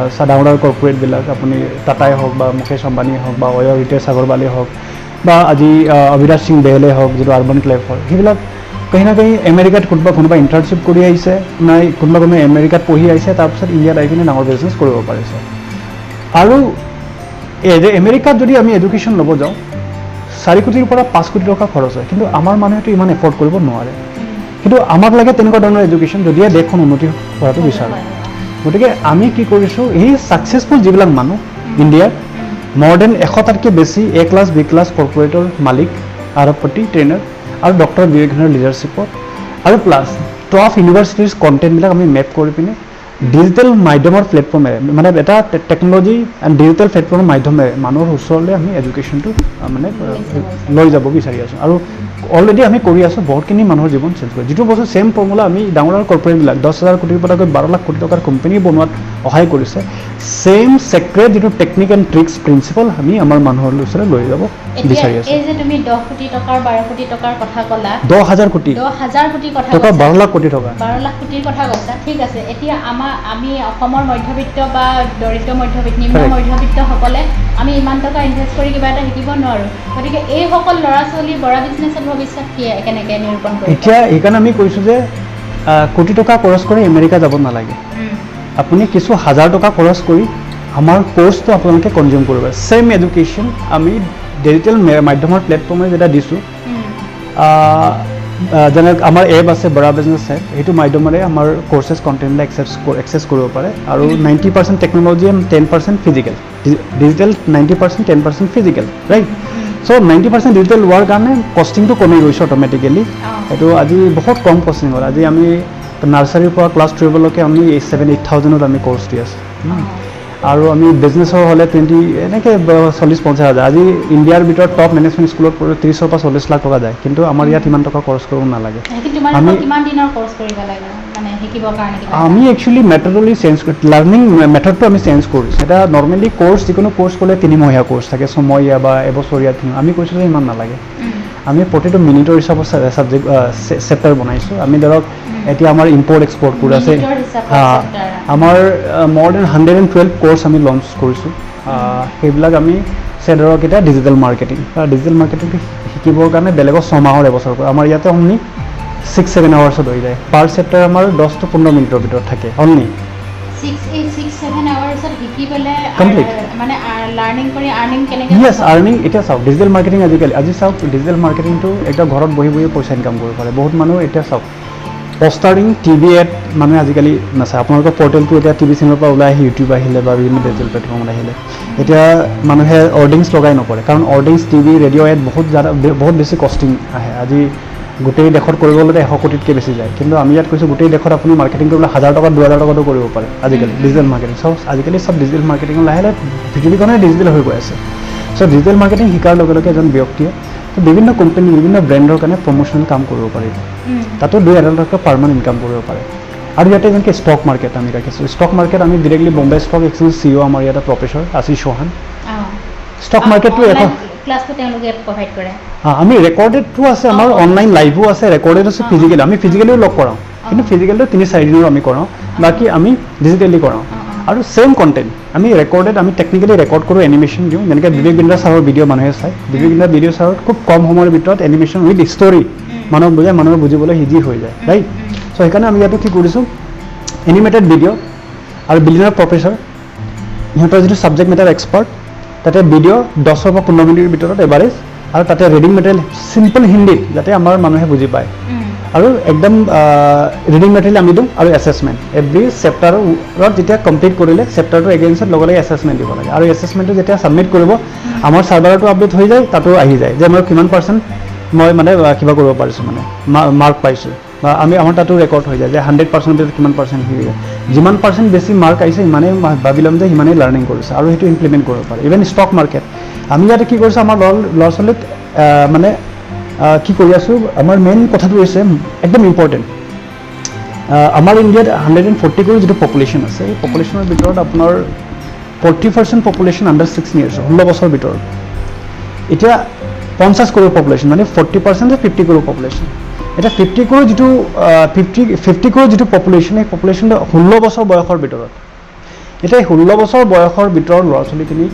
ডাঙৰ ডাঙৰ কৰ্পৰেটবিলাক আপুনি টাটাই হওক বা মুকেশ আম্বানীয়ে হওক বা অয় ৰিতেশ আগৰৱালেই হওক বা আজি অভিৰাজ সিং বেহলে হওক যিটো আৰ্বান ক্লেফৰ সেইবিলাক কাহি না কাহি আমেৰিকাত কোনোবা ইণ্টাৰ্ণশ্বিপ কৰি আহিছে নাই কোনোবা আমেৰিকাত পঢ়ি আহিছে তাৰপিছত ইণ্ডিয়াত আহি কিনে ডাঙৰ বিজনেছ কৰিব পাৰিছে আৰু আমেৰিকাত যদি আমি এডুকেশ্যন ল'ব যাওঁ 4 কোটিৰ পৰা 5 কোটি টকা খৰচ হয়, কিন্তু আমাৰ মানুহেতো ইমান এফৰ্ড কৰিব নোৱাৰে। কিন্তু আমাক লাগে তেনেকুৱা ধৰণৰ এডুকেশ্যন যদিহে দেশখন উন্নতি কৰাটো বিচাৰোঁ। গতিকে আমি কি কৰিছোঁ, এই ছাকচেছফুল যিবিলাক মানুহ ইণ্ডিয়াৰ more than 100টাতকৈ বেছি A ক্লাছ B ক্লাছ কৰ্পৰেটৰ মালিক, আৰবপতি, ট্ৰেইনাৰ আৰু ডক্টৰ বিবেকানন্দৰ লিডাৰশ্বিপত আৰু প্লাছ টপ ইউনিভাৰ্চিটিজ কণ্টেণ্টবিলাক আমি মেপ কৰি পিনে ডিজিটেল মাধ্যমৰ প্লেটফৰ্মেৰে মানে এটা টেকন'লজি এণ্ড ডিজিটেল প্লেটফৰ্মৰ মাধ্যমেৰে মানুহৰ ওচৰলৈ আমি এডুকেশ্যনটো মানে লৈ যাব বিচাৰি আছোঁ। আৰু অলৰেডি আমি কৰি আছোঁ, বহুতখিনি মানুহৰ জীৱন চেঞ্জ কৰি। যিটো বস্তু ছেম ফৰ্মুলা আমি ডাঙৰ ডাঙৰ কৰ্পৰেটবিলাক 10,000 কোটিৰ পৰা গৈ 12 লাখ কোটি টকাৰ কোম্পানী বনোৱাত সহায় কৰিছে, ছেম ছেক্ৰেট যিটো টেকনিক এণ্ড ট্ৰিক্স প্ৰিন্সিপল আমি আমাৰ মানুহৰ ওচৰলৈ লৈ যাব বিচাৰি আছোঁ। এই যে তুমি 10 কোটি টকাৰ 12 কোটি টকাৰ কথা ক'লা, 10,000 কোটি 10,000 কোটি কথা টকা, কৈছা, 12 লাখ কোটি টকা, 12 লাখ কোটিৰ কথা কৈছা। ঠিক আছে, এতিয়া আমি অসমৰ মধ্যবিত্ত বা দৰিদ্ৰ মধ্যবিত্ত নিম্ন Correct. মধ্যবিত্তসকলে আমি ইমান টকা ইনভেষ্ট কৰি কিবা এটা শিকিব নোৱাৰোঁ। গতিকে এইসকল ল'ৰা ছোৱালী বৰা বিজনেছত ভৱিষ্যত কেনেকৈ নিৰূপণ কৰিব? এতিয়া সেইকাৰণে আমি কৈছোঁ যে কোটি টকা খৰচ কৰি আমেৰিকা যাব নালাগে। আপুনি কিছু হাজাৰ টকা খৰচ কৰি আমাৰ কোৰ্চটো আপোনালোকে কনজিউম কৰিব। ছেম এডুকেশ্যন আমি ডিজিটেল মাধ্যমৰ প্লেটফৰ্মে যেতিয়া দিছোঁ, যেনে আমাৰ এপ আছে বৰা বিজনেছ এপ, সেইটো মাধ্যমেৰে আমাৰ কোৰ্চেছ কণ্টেণ্টবিলাক একচেছ কৰিব পাৰে। আৰু 90% technology and 10% physical, digital 90%, 10% physical, right? So' 90% digital হোৱাৰ কাৰণে কষ্টিংটো কমি গৈছে অট'মেটিকেলি। এইটো আজি বহুত কম কষ্টিং হ'ল। আজি আমি নাৰ্চাৰীৰ পৰা ক্লাছ 12লৈকে আমি 7,000-8,000ত আমি কোৰ্চ দি আছোঁ। আৰু আমি বিজনেছৰ হ'লে 20 এনেকৈ 40-50 হাজাৰ। আজি ইণ্ডিয়াৰ ভিতৰত টপ মেনেজমেণ্ট স্কুলত 30 পৰা 40 লাখ টকা যায়, কিন্তু আমাৰ ইয়াত ইমান টকা খৰচ কৰিব নালাগে। আমি কিমান দিনৰ কোৰ্চ কৰিব লাগে মানে শিকিবৰ কাৰণে? আমি একচুৱেলি মেথডলি চেঞ্জ কৰি লাৰ্ণিং মেথডটো আমি চেঞ্জ কৰিছোঁ। এটা নৰ্মেলি কোৰ্চ, যিকোনো কোৰ্চ ক'লে 3 মহীয়া কোৰ্চ থাকে, 6 মহীয়া বা এবছৰীয়া। আমি কৈছোঁ যে ইমান নালাগে। আমি প্ৰতিটো মিনিটৰ হিচাপত ছাবজেক্ট চেপ্টাৰ বনাইছোঁ। আমি ধৰক এতিয়া আমাৰ ইম্পৰ্ট এক্সপৰ্ট কোৰ্চ আছে, আমাৰ more than 112 কোৰ্চ আমি লঞ্চ কৰিছোঁ। সেইবিলাক আমি ধৰক এতিয়া ডিজিটেল মাৰ্কেটিং শিকিবৰ কাৰণে বেলেগৰ 6 মাহৰ এবছৰ কৰে। আমাৰ ইয়াতে অনলি 6-7 আৱাৰ্ছত হৈ যায়। পাৰ চেপ্টাৰ আমাৰ 10-15 মিনিটৰ ভিতৰত থাকে অনলি। 6-7 আৱাৰ্ছত শিকি পেলাই Complete. মানে লাৰ্ণিং কৰি আৰ্নিং কেনেকৈ? Yes, earning. এতিয়া চাওক ডিজিটেল মাৰ্কেটিং আজি চাওক ডিজিটেল মাৰ্কেটিংটো একটা ঘৰত বহি পইচা ইনকাম কৰিব পাৰে বহুত মানুহ। এতিয়া চাওক পোষ্টাৰিং, টিভি এড মানুহে আজিকালি নাচায়। আপোনালোকৰ পৰ্টেলটো এতিয়া টিভি চেনেলৰ পৰা ওলাই আহি ইউটিউব আহিলে বা বিভিন্ন ডিজিটেল প্লেটফৰ্মত আহিলে, এতিয়া মানুহে অৰ্ডিংছ লগাই নকৰে, কাৰণ অৰ্ডিংছ, টিভি, ৰেডিঅ' এড বহুত বেছি কষ্টিং আহে। আজি গোটেই দেশত কৰিব গ'লে 100 কোটিতকৈ বেছি যায়, কিন্তু আমি ইয়াত কৈছোঁ গোটেই দেশত আপুনি মাৰ্কেটিং কৰিবলৈ 1000 টকা 2000 টকাতো কৰিব পাৰে আজিকালি ডিজিটেল মাৰ্কেটিং। চ' আজিকালি চব ডিজিটেল মাৰ্কেটিং লাহে লাহে পৃথিৱীখনে ডিজিটেল হৈ গৈ আছে। চ' ডিজিটেল মাৰ্কেটিং শিকাৰ লগে লগে এজন ব্যক্তিয়ে বিভিন্ন কোম্পানী, বিভিন্ন ব্ৰেণ্ডৰ কাৰণে প্ৰমোশ্যনেল কাম কৰিব পাৰিব। তাতো 2-2.5 লাখ টকা পাৰ মান্থ ইনকাম কৰিব পাৰে। আৰু ইয়াতে যেনেকৈ ষ্টক মাৰ্কেট আমি ৰাখিছোঁ, ষ্টক মাৰ্কেট আমি directly Bombay stock exchange CEO আমাৰ ইয়াতে প্ৰফেচৰ আশিষ চৌহান। ষ্টক মাৰ্কেটটো এখন ক্লাছটো তেওঁলোকে প্ৰভাইড কৰে। আমি ৰেকৰ্ডেডটো আছে, আমাৰ অনলাইন লাইভো আছে, ৰেকৰ্ডেড আছে, ফিজিকেলি আমি ফিজিকেলিও লগ কৰাওঁ, কিন্তু ফিজিকেলটো 3-4 দিনৰ আমি কৰাওঁ, বাকী আমি ডিজিটেলি কৰাওঁ। আৰু ছেম কণ্টেণ্ট আমি ৰেকৰ্ডেড, আমি টেকনিকেলি ৰেকৰ্ড কৰোঁ, এনিমেশ্যন দিওঁ। যেনেকৈ বিবেক বিন্দ্ৰা ছাৰৰ ভিডিঅ' মানুহে চায়, বিবেক বিন্দ্ৰা ভিডিঅ' ছাৰৰ খুব কম সময়ৰ ভিতৰত এনিমেশ্যন উইথ ষ্টৰি মানুহক বুজাই, মানুহে বুজিবলৈ ইজি হৈ যায়, ৰাইট? চ' সেইকাৰণে আমি ইয়াতো কি কৰিছোঁ, এনিমেটেড ভিডিঅ' আৰু বিলিয়নাৰ প্ৰফেচৰ সিহঁতৰ যিটো ছাবজেক্ট মেটাৰ এক্সপাৰ্ট, তাতে ভিডিঅ' 10 পৰা 15 মিনিটৰ ভিতৰত এভাৰেজ, আৰু তাতে ৰিডিং মেটেৰিয়েল চিম্পল হিন্দীত যাতে আমাৰ মানুহে বুজি পায়। আৰু একদম ৰিডিং মেটেৰিয়েল আমি দিওঁ, আৰু এছেছমেণ্ট এভৰি চেপ্টাৰত যেতিয়া কমপ্লিট কৰিলে চেপ্টাৰটো এগেইনষ্টত লগে লগে এছেছমেণ্ট দিব লাগে। আৰু এছেছমেণ্টটো যেতিয়া ছাবমিট কৰিব আমাৰ চাৰ্ভাৰটো আপডেট হৈ যায়, তাতো আহি যায় যে মই কিমান % মই মানে কিবা কৰিব পাৰিছোঁ, মানে মাৰ্ক পাইছোঁ, বা আমাৰ তাতো ৰেকৰ্ড হৈ যায় যে 100% ভিতৰত কিমান % হৈ যায়। যিমান % বেছি মাৰ্ক আহিছে সিমানেই ভাবি ল'ম যে সিমানেই লাৰ্ণিং কৰিছে, আৰু সেইটো ইমপ্লিমেণ্ট কৰিব পাৰে। ইভেন ষ্টক মাৰ্কেট আমি ইয়াতে কি কৰিছোঁ, আমাৰ ল'ৰা ছোৱালীক মানে কি কৰি আছোঁ, আমাৰ মেইন কথাটো হৈছে একদম ইম্পৰ্টেণ্ট। আমাৰ ইণ্ডিয়াত 140 কোটি যিটো পপুলেশ্যন আছে, এই পপুলেশ্যনৰ ভিতৰত আপোনাৰ 40% পপুলেশ্যন আণ্ডাৰ 16 years, 16 বছৰৰ ভিতৰত। এতিয়া 50 কোটি পপুলেশ্যন, মানে 40% 50 কোটি পপুলেশ্যন। এতিয়া 50 কোটি যিটো 50 কোটি যিটো পপুলেশ্যন, এই পপুলেশ্যনটো 16 বছৰ বয়সৰ ভিতৰত। এতিয়া এই 16 বছৰ বয়সৰ ভিতৰত ল'ৰা ছোৱালীখিনি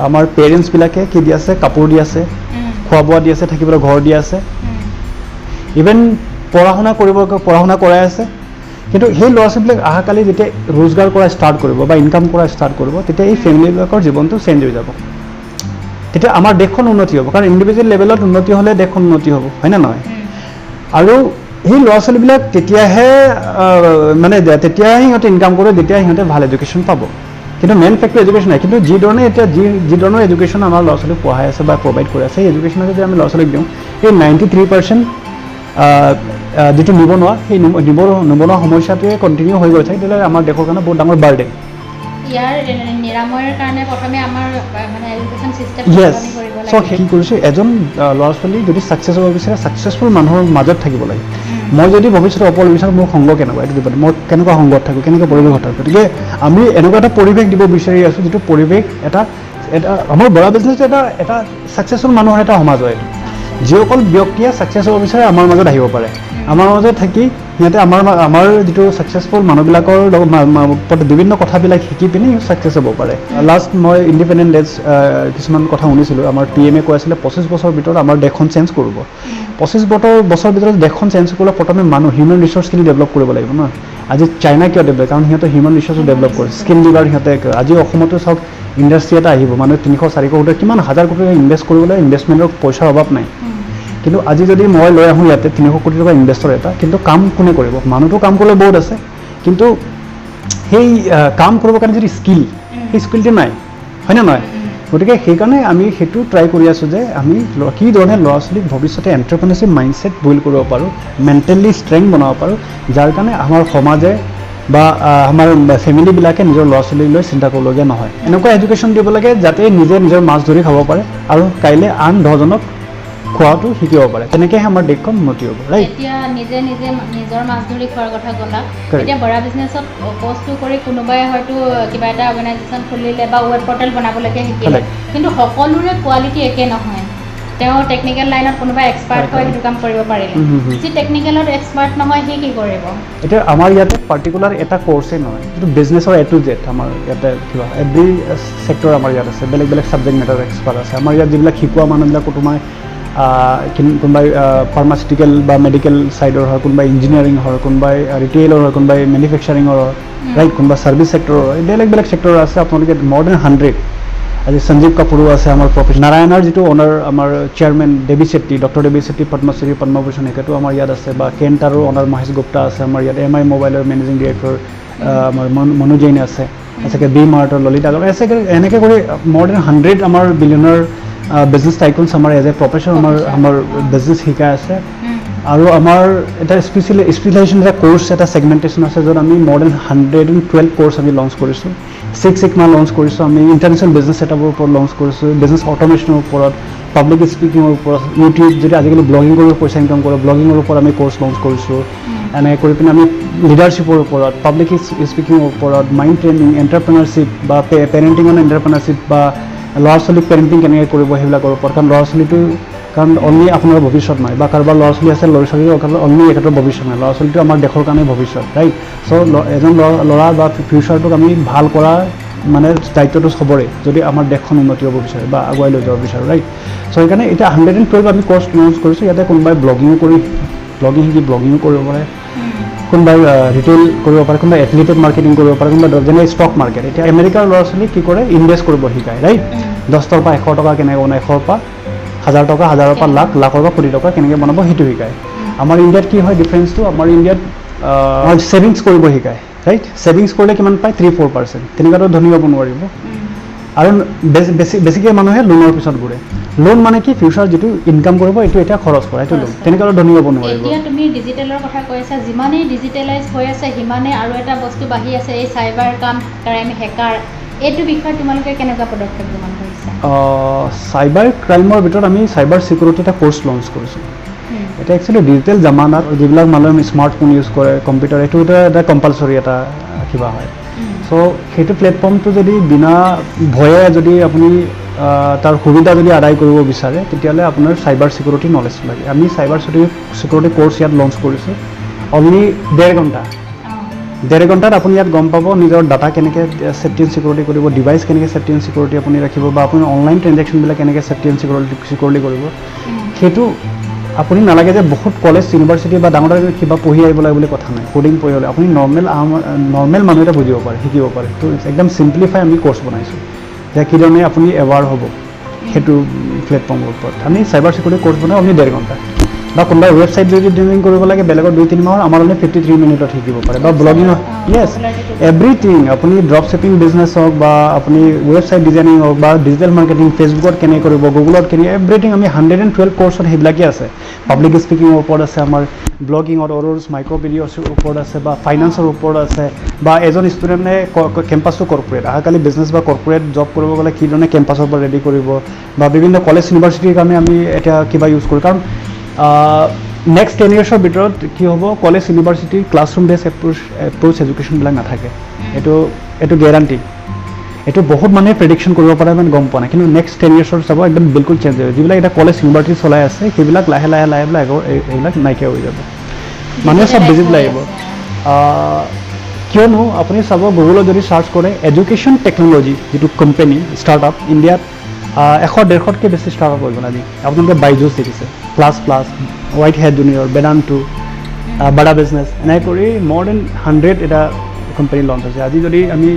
আমাৰ পেৰেণ্টছবিলাকে কি দি আছে, কাপোৰ দি আছে, খোৱা বোৱা দি আছে, থাকিবলৈ ঘৰ দি আছে, ইভেন পঢ়া শুনা কৰাই আছে। কিন্তু সেই ল'ৰা ছোৱালীবিলাক অহাকালি যেতিয়া ৰোজগাৰ কৰা ষ্টাৰ্ট কৰিব বা ইনকাম কৰা ষ্টাৰ্ট কৰিব, তেতিয়া এই ফেমিলিবিলাকৰ জীৱনটো চেঞ্জ হৈ যাব। তেতিয়া আমাৰ দেশখন উন্নতি হ'ব কাৰণ ইণ্ডিভিজুৱেল লেভেলত উন্নতি হ'লে দেশখন উন্নতি হ'ব হয়নে নহয় আৰু সেই ল'ৰা ছোৱালীবিলাক তেতিয়াহে মানে তেতিয়াহে সিহঁতে ইনকাম কৰে যেতিয়া সিহঁতে ভাল এডুকেশ্যন পাব কিন্তু মেইন ফেক্টৰ এডুকেশ্যন নাই কিন্তু যি ধৰণে এতিয়া যি ধৰণৰ এডুকেশ্যন আমাৰ ল'ৰা ছোৱালীক পঢ়াই আছে বা প্ৰভাইড কৰি আছে সেই এডুকেশ্যনত যদি আমি ল'ৰা ছোৱালীক দিওঁ এই 93% যিটো নিবনুৱা সেই নিবনুৱা সমস্যাটোৱে কণ্টিনিউ হৈ গৈ থাকে তেতিয়াহ'লে আমাৰ দেশৰ কাৰণে বহুত ডাঙৰ বাৰ্ডেন ইয়াৰ নিৰাময়ৰ কাৰণে প্ৰথমে আমাৰ মানে এডুকেশ্যন চিষ্টেম য়েছ কৰিব চ' লাগে কি কৰিছোঁ এজন ল'ৰা ছোৱালী যদি ছাকচেছ হ'ব বিচাৰে ছাকচেছফুল মানুহৰ মাজত থাকিব লাগে মই যদি ভৱিষ্যতে ওপৰ বিচাৰোঁ মোৰ সংগ কেনেকুৱা এইটো দিব মই কেনেকুৱা সংগত থাকোঁ কেনেকুৱা পৰিৱেশত থাকোঁ গতিকে আমি এনেকুৱা এটা পৰিৱেশ দিব বিচাৰি আছোঁ যিটো পৰিৱেশ এটা আমাৰ বৰা বিজনেছটো এটা ছাকচেছফুল মানুহৰ এটা সমাজ হয় এইটো যিসকল ব্যক্তিয়ে ছাকচেছ হ'ব বিচাৰে আমাৰ মাজত আহিব পাৰে আমাৰ মাজত থাকি সিহঁতে আমাৰ যিটো ছাকচেছফুল মানুহবিলাকৰ লগত বিভিন্ন কথাবিলাক শিকি পিনি ছাকচেছ হ'ব পাৰে লাষ্ট মই ইণ্ডিপেণ্ডেণ্ট ডেজ কিছুমান কথা শুনিছিলোঁ আমাৰ PM কৈ আছিলে 25 বছৰৰ ভিতৰত আমাৰ দেশখন চেঞ্জ কৰিব 25 বছৰৰ ভিতৰত দেশখন চেঞ্জ কৰিলে প্ৰথমে মানুহ হিউমেন ৰিচোৰ্চখিনি ডেভেলপ কৰিব লাগিব ন আজি চাইনা কিয় ডেভেলপ কাৰণ সিহঁতে হিউমেন ৰিচোৰ্চো ডেভেলপ কৰে স্কিল লিভাৰ সিহঁতে আজি অসমতো চাওক ইণ্ডাষ্ট্ৰি এটা আহিব মানুহে 300-400 কোটি কিমান হাজাৰ কোটি ইনভেষ্ট কৰিবলৈ ইনভেষ্টমেণ্টৰ পইচাৰ অভাৱ নাই কিন্তু আজি যদি মই লৈ আহোঁ ইয়াতে 300 কোটি টকা ইনভেষ্টৰ এটা কিন্তু কাম কোনে কৰিব মানুহটো কাম কৰিবলৈ বহুত আছে কিন্তু সেই কাম কৰিবৰ কাৰণে যদি সেই স্কিলটো নাই হয়নে নহয় গতিকে সেইকাৰণে আমি সেইটো ট্ৰাই কৰি আছোঁ যে আমি কি ধৰণে ল'ৰা ছোৱালীক ভৱিষ্যতে এণ্টাৰপ্ৰেনাৰশ্বিপ মাইণ্ডছেট বিল্ড কৰিব পাৰোঁ মেণ্টেলি ষ্ট্ৰেংথ বনাব পাৰোঁ যাৰ কাৰণে আমাৰ সমাজে বা আমাৰ ফেমিলিবিলাকে নিজৰ ল'ৰা ছোৱালীলৈ চিন্তা কৰিবলগীয়া নহয় এনেকুৱা এডুকেশ্যন দিব লাগে যাতে নিজে নিজৰ মাছ ধৰি খাব পাৰে আৰু কাইলৈ আন 10জনক খোৱাটো শিকিব পাৰে তেনেকৈহে আমাৰ দেশখন উন্নতি হ'ব ৰাইট এতিয়া নিজে নিজৰ মাছ ধৰি খোৱাৰ কথা ক'লা এতিয়া বৰা বিজনেছত বস্তু কৰি কোনোবাই হয়তো কিবা এটা অৰ্গেনাইজেশ্যন খুলিলে বা ৱেব পৰ্টেল বনাবলৈকে শিকিলে কিন্তু সকলোৰে কোৱালিটি একে নহয় তেওঁ টেকনিকেল লাইনত কোনোবা এক্সপাৰ্ট হয় সেইটো কাম কৰিব পাৰিলে যি টেকনিকেলত এক্সপাৰ্ট নহয় সি কি কৰিব এতিয়া আমাৰ ইয়াতে পাৰ্টিকুলাৰ এটা কোৰ্চেই নহয় যিটো বিজনেছৰ A to Z আমাৰ ইয়াতে কিবা এভৰি ছেক্টৰ আমাৰ ইয়াত আছে বেলেগ বেলেগ ছাবজেক্ট মেটাৰ এক্সপাৰ্ট আছে আমাৰ ইয়াত যিবিলাক শিকোৱা মানুহবিলাক তোমাৰ কোনোবাই ফাৰ্মাচিউটিকেল বা মেডিকেল ছাইডৰ হয় কোনোবাই ইঞ্জিনিয়াৰিং হয় কোনোবাই ৰিটেইলৰ হয় কোনোবাই মেনুফেকচাৰিঙৰ হয় ৰাইট কোনোবা ছাৰ্ভিচ ছেক্টৰৰ হয় বেলেগ বেলেগ ছেক্টৰ আছে আপোনালোকে more than 100 আজি সঞ্জীৱ কাপুৰো আছে আমাৰ প্ৰফেচৰ নাৰায়ণৰ যিটো অনাৰ আমাৰ চেয়াৰমেন দেৱী শেট্টি ডক্টৰ দেৱী শেট্টি পদ্মশ্ৰী পদ্মভূষণ এখেতো আমাৰ ইয়াত আছে বা কেণ্টাৰো অনাৰ মহেশ গুপ্তা আছে আমাৰ ইয়াত MI মোবাইলৰ মেনেজিং ডিৰেক্টৰ আমাৰ মনোজ জৈন আছে আছেকে বি মাৰ্টৰ ললিত আগৰ আছে এনেকৈ কৰি more than 100 আমাৰ বিলিয়নাৰ বিজনেছ টাইকুনছ আমাৰ এজ এ প্ৰফেচৰ আমাৰ বিজনেছ শিকাই আছে আৰু আমাৰ এটা স্পেচিয়েলাইজেশ্যন এটা কোৰ্চ এটা ছেগমেণ্টেশ্যন আছে য'ত আমি more than 112 কোৰ্চ আমি লঞ্চ কৰিছোঁ 6 Sigma লঞ্চ কৰিছোঁ আমি ইণ্টাৰনেশ্যনেল বিজনেছ ছেটআপৰ ওপৰত লঞ্চ কৰিছোঁ বিজনেছ অট'মেশ্যনৰ ওপৰত পাব্লিক স্পিকিঙৰ ওপৰত ইউটিউব যদি আজিকালি ব্লগিং কৰি পইচা ইনকাম কৰে ব্লগিঙৰ ওপৰত আমি কোৰ্চ লঞ্চ কৰিছোঁ এনেকৈ কৰি পিনে আমি লিডাৰশ্বিপৰ ওপৰত পাব্লিক স্পিকিঙৰ ওপৰত মাইণ্ড ট্ৰেইনিং এণ্টাৰপ্ৰেনাৰশ্বিপ বা পেৰেণ্টিং অন এণ্টাৰপ্ৰেনাৰশ্বিপ বা ল'ৰা ছোৱালীক পেৰেণ্টিং কেনেকৈ কৰিব সেইবিলাকৰ ওপৰত কাৰণ ল'ৰা ছোৱালীটো কাৰণ অনলি আপোনাৰ ভৱিষ্যত নহয় বা কাৰোবাৰ ল'ৰা ছোৱালী আছে ল'ৰা ছোৱালীৰ অনলি এখেতৰ ভৱিষ্যত নহয় ল'ৰা ছোৱালীটো আমাৰ দেশৰ কাৰণে ভৱিষ্যত ৰাইট চ' এজন ল'ৰা বা ফিউচাৰটোক আমি ভাল কৰা মানে দায়িত্বটো চবৰে যদি আমাৰ দেশখন উন্নতি হ'ব বিচাৰে বা আগুৱাই লৈ যাব বিচাৰোঁ ৰাইট চ' সেইকাৰণে এতিয়া 112 আমি কোৰ্চ লঞ্চ কৰিছোঁ ইয়াতে কোনোবাই ব্লগিঙো শিকি ব্লগিঙো কৰিব পাৰে কোনোবাই ৰিটেইল কৰিব পাৰে কোনোবাই এথলেটিক মাৰ্কেটিং কৰিব পাৰে কোনোবাই যেনে ষ্টক মাৰ্কেট এতিয়া আমেৰিকাৰ ল'ৰা ছোৱালী কি কৰে ইনভেষ্ট কৰিব শিকায় ৰাইট 10 টকাৰ পৰা 100 টকা কেনেকৈ বনায় 100ৰ পৰা 1000 টকা 1000ৰ পৰা লাখ লাখৰ পৰা কোটি টকা কেনেকৈ বনাব সেইটো শিকায় আমাৰ ইণ্ডিয়াত কি হয় ডিফাৰেঞ্চটো আমাৰ ইণ্ডিয়াত ছেভিংছ কৰিব শিকায় ৰাইট ছেভিংছ কৰিলে কিমান পায় 3-4% তেনেকুৱাতো ধনী হ'ব নোৱাৰিব আৰু বেছিকৈ মানুহে লোনৰ পিছত ঘূৰে লোন মানে কি ফিউচাৰ যিটো ইনকাম কৰিব এইটো এতিয়া খৰচ কৰা এইটো লোন তেনেকুৱাতো ধনী হ'ব নোৱাৰিব এতিয়া তুমি ডিজিটেলৰ কথা কৈ আছা যিমানেই ডিজিটেলাইজ হৈ আছে সিমানেই আৰু এটা বস্তু বাঢ়ি আছে এই চাইবাৰ ক্ৰাইম হেকাৰ এইটো বিষয়ে তোমালোকে কেনেকুৱা পদক্ষেপ গ্ৰহণ কৰিছা চাইবাৰ ক্ৰাইমৰ ভিতৰত আমি চাইবাৰ চিকিউৰিটি এটা কোৰ্চ লঞ্চ কৰিছোঁ এটা একচুৱেলি ডিজিটেল জামানাত যিবিলাক মানুহে স্মাৰ্টফোন ইউজ কৰে কম্পিউটাৰ এইটো এটা কম্পালচৰি এটা কিবা হয় চ' সেইটো প্লেটফৰ্মটো যদি বিনা ভয়ে যদি আপুনি তাৰ সুবিধা যদি আদায় কৰিব বিচাৰে তেতিয়াহ'লে আপোনাৰ চাইবাৰ চিকিউৰিটি নলেজ লাগে আমি চাইবাৰ চিকিউৰিটি কোৰ্চ ইয়াত লঞ্চ কৰিছোঁ অনলি 1.5 ঘণ্টাত আপুনি ইয়াত গম পাব নিজৰ ডাটা কেনেকৈ ছেফটি এণ্ড চিকিউৰিটি কৰিব ডিভাইচ কেনেকৈ ছেফটি এণ্ড চিকিউৰিটি আপুনি ৰাখিব বা আপুনি অনলাইন ট্ৰেঞ্জেকশ্যনবিলাক কেনেকৈ ছেফটি এণ্ড চিকিউৰিটি কৰিব সেইটো আপুনি নালাগে যে বহুত কলেজ ইউনিভাৰ্চিটি বা ডাঙৰ কিবা পঢ়ি আহিব লাগে বুলি কথা নাই কোডিং পঢ়িবলৈ আপুনি নৰ্মেল মানুহ এটা বুজিব পাৰে শিকিব পাৰে তো একদম চিম্পলিফাই আমি কোৰ্চ বনাইছোঁ যে কি ধৰণে আপুনি এৱাৰ হ'ব সেইটো প্লেটফৰ্মৰ ওপৰত আমি চাইবাৰ চিকিউৰিটি কোৰ্চ বনাওঁ আপুনি 1.5 ঘণ্টা বা কোনোবাই ৱেবছাইট যদি ডিজাইন কৰিব লাগে বেলেগৰ 2-3 মাহৰ আমাৰ মানে 53 মিনিটত শিকিব পাৰে বা ব্লগিং য়েছ এভৰিথিং আপুনি ড্ৰপ শ্বিপিং বিজনেছ হওক বা আপুনি ৱেবছাইট ডিজাইনিং হওক বা ডিজিটেল মাৰ্কেটিং ফেচবুকত কেনে কৰিব গুগলত কেনে এভৰিথিং আমি 112 কোৰ্চত সেইবিলাকেই আছে পাব্লিক স্পিকিঙৰ ওপৰত আছে আমাৰ ব্লগিঙত অৰৰ্ছ মাইক্ৰ' ভিডিঅ'ছৰ ওপৰত আছে বা ফাইনেন্সৰ ওপৰত আছে বা এজন ষ্টুডেণ্টে কেম্পাছটো কৰ্পৰেট অহাকালি বিজনেছ বা কৰ্পৰেট জব কৰিব গ'লে কি ধৰণে কেম্পাছৰ পৰা ৰেডি কৰিব বা বিভিন্ন কলেজ ইউনিভাৰ্চিটিৰ কাৰণে আমি এতিয়া কিবা ইউজ কৰোঁ কাৰণ নেক্সট 10 yearsৰ ভিতৰত কি হ'ব কলেজ ইউনিভাৰ্চিটিৰ ক্লাছৰুম বেছ এপ্ৰ'চ এডুকেশ্যনবিলাক নাথাকে এইটো গেৰাণ্টি এইটো বহুত মানুহে প্ৰেডিকশ্যন কৰিব পাৰে মানে গম পোৱা নাই কিন্তু নেক্সট 10 yearsৰ চাব একদম বিলকুল চেঞ্জ হৈ যাব যিবিলাক এতিয়া কলেজ ইউনিভাৰ্চিটি চলাই আছে সেইবিলাক লাহে লাহে এইবিলাক নাইকিয়া হৈ যাব মানুহে চব ডিজিটেল আহিব কিয়নো আপুনি চাব গুগলত যদি চাৰ্চ কৰে এডুকেশ্যন টেকন'লজি যিটো কোম্পানী ষ্টাৰ্টআপ ইণ্ডিয়াত 100-150তকৈ বেছি ষ্টাৰ্টআপ হৈ গ'ল আজি আপোনালোকে বাইজুছ দেখিছে plus WhiteHat junior Vedantu বাডা বিজনেছ এনেকৈ কৰি more than 100 এটা কোম্পানী লঞ্চ হৈছে আজি যদি আমি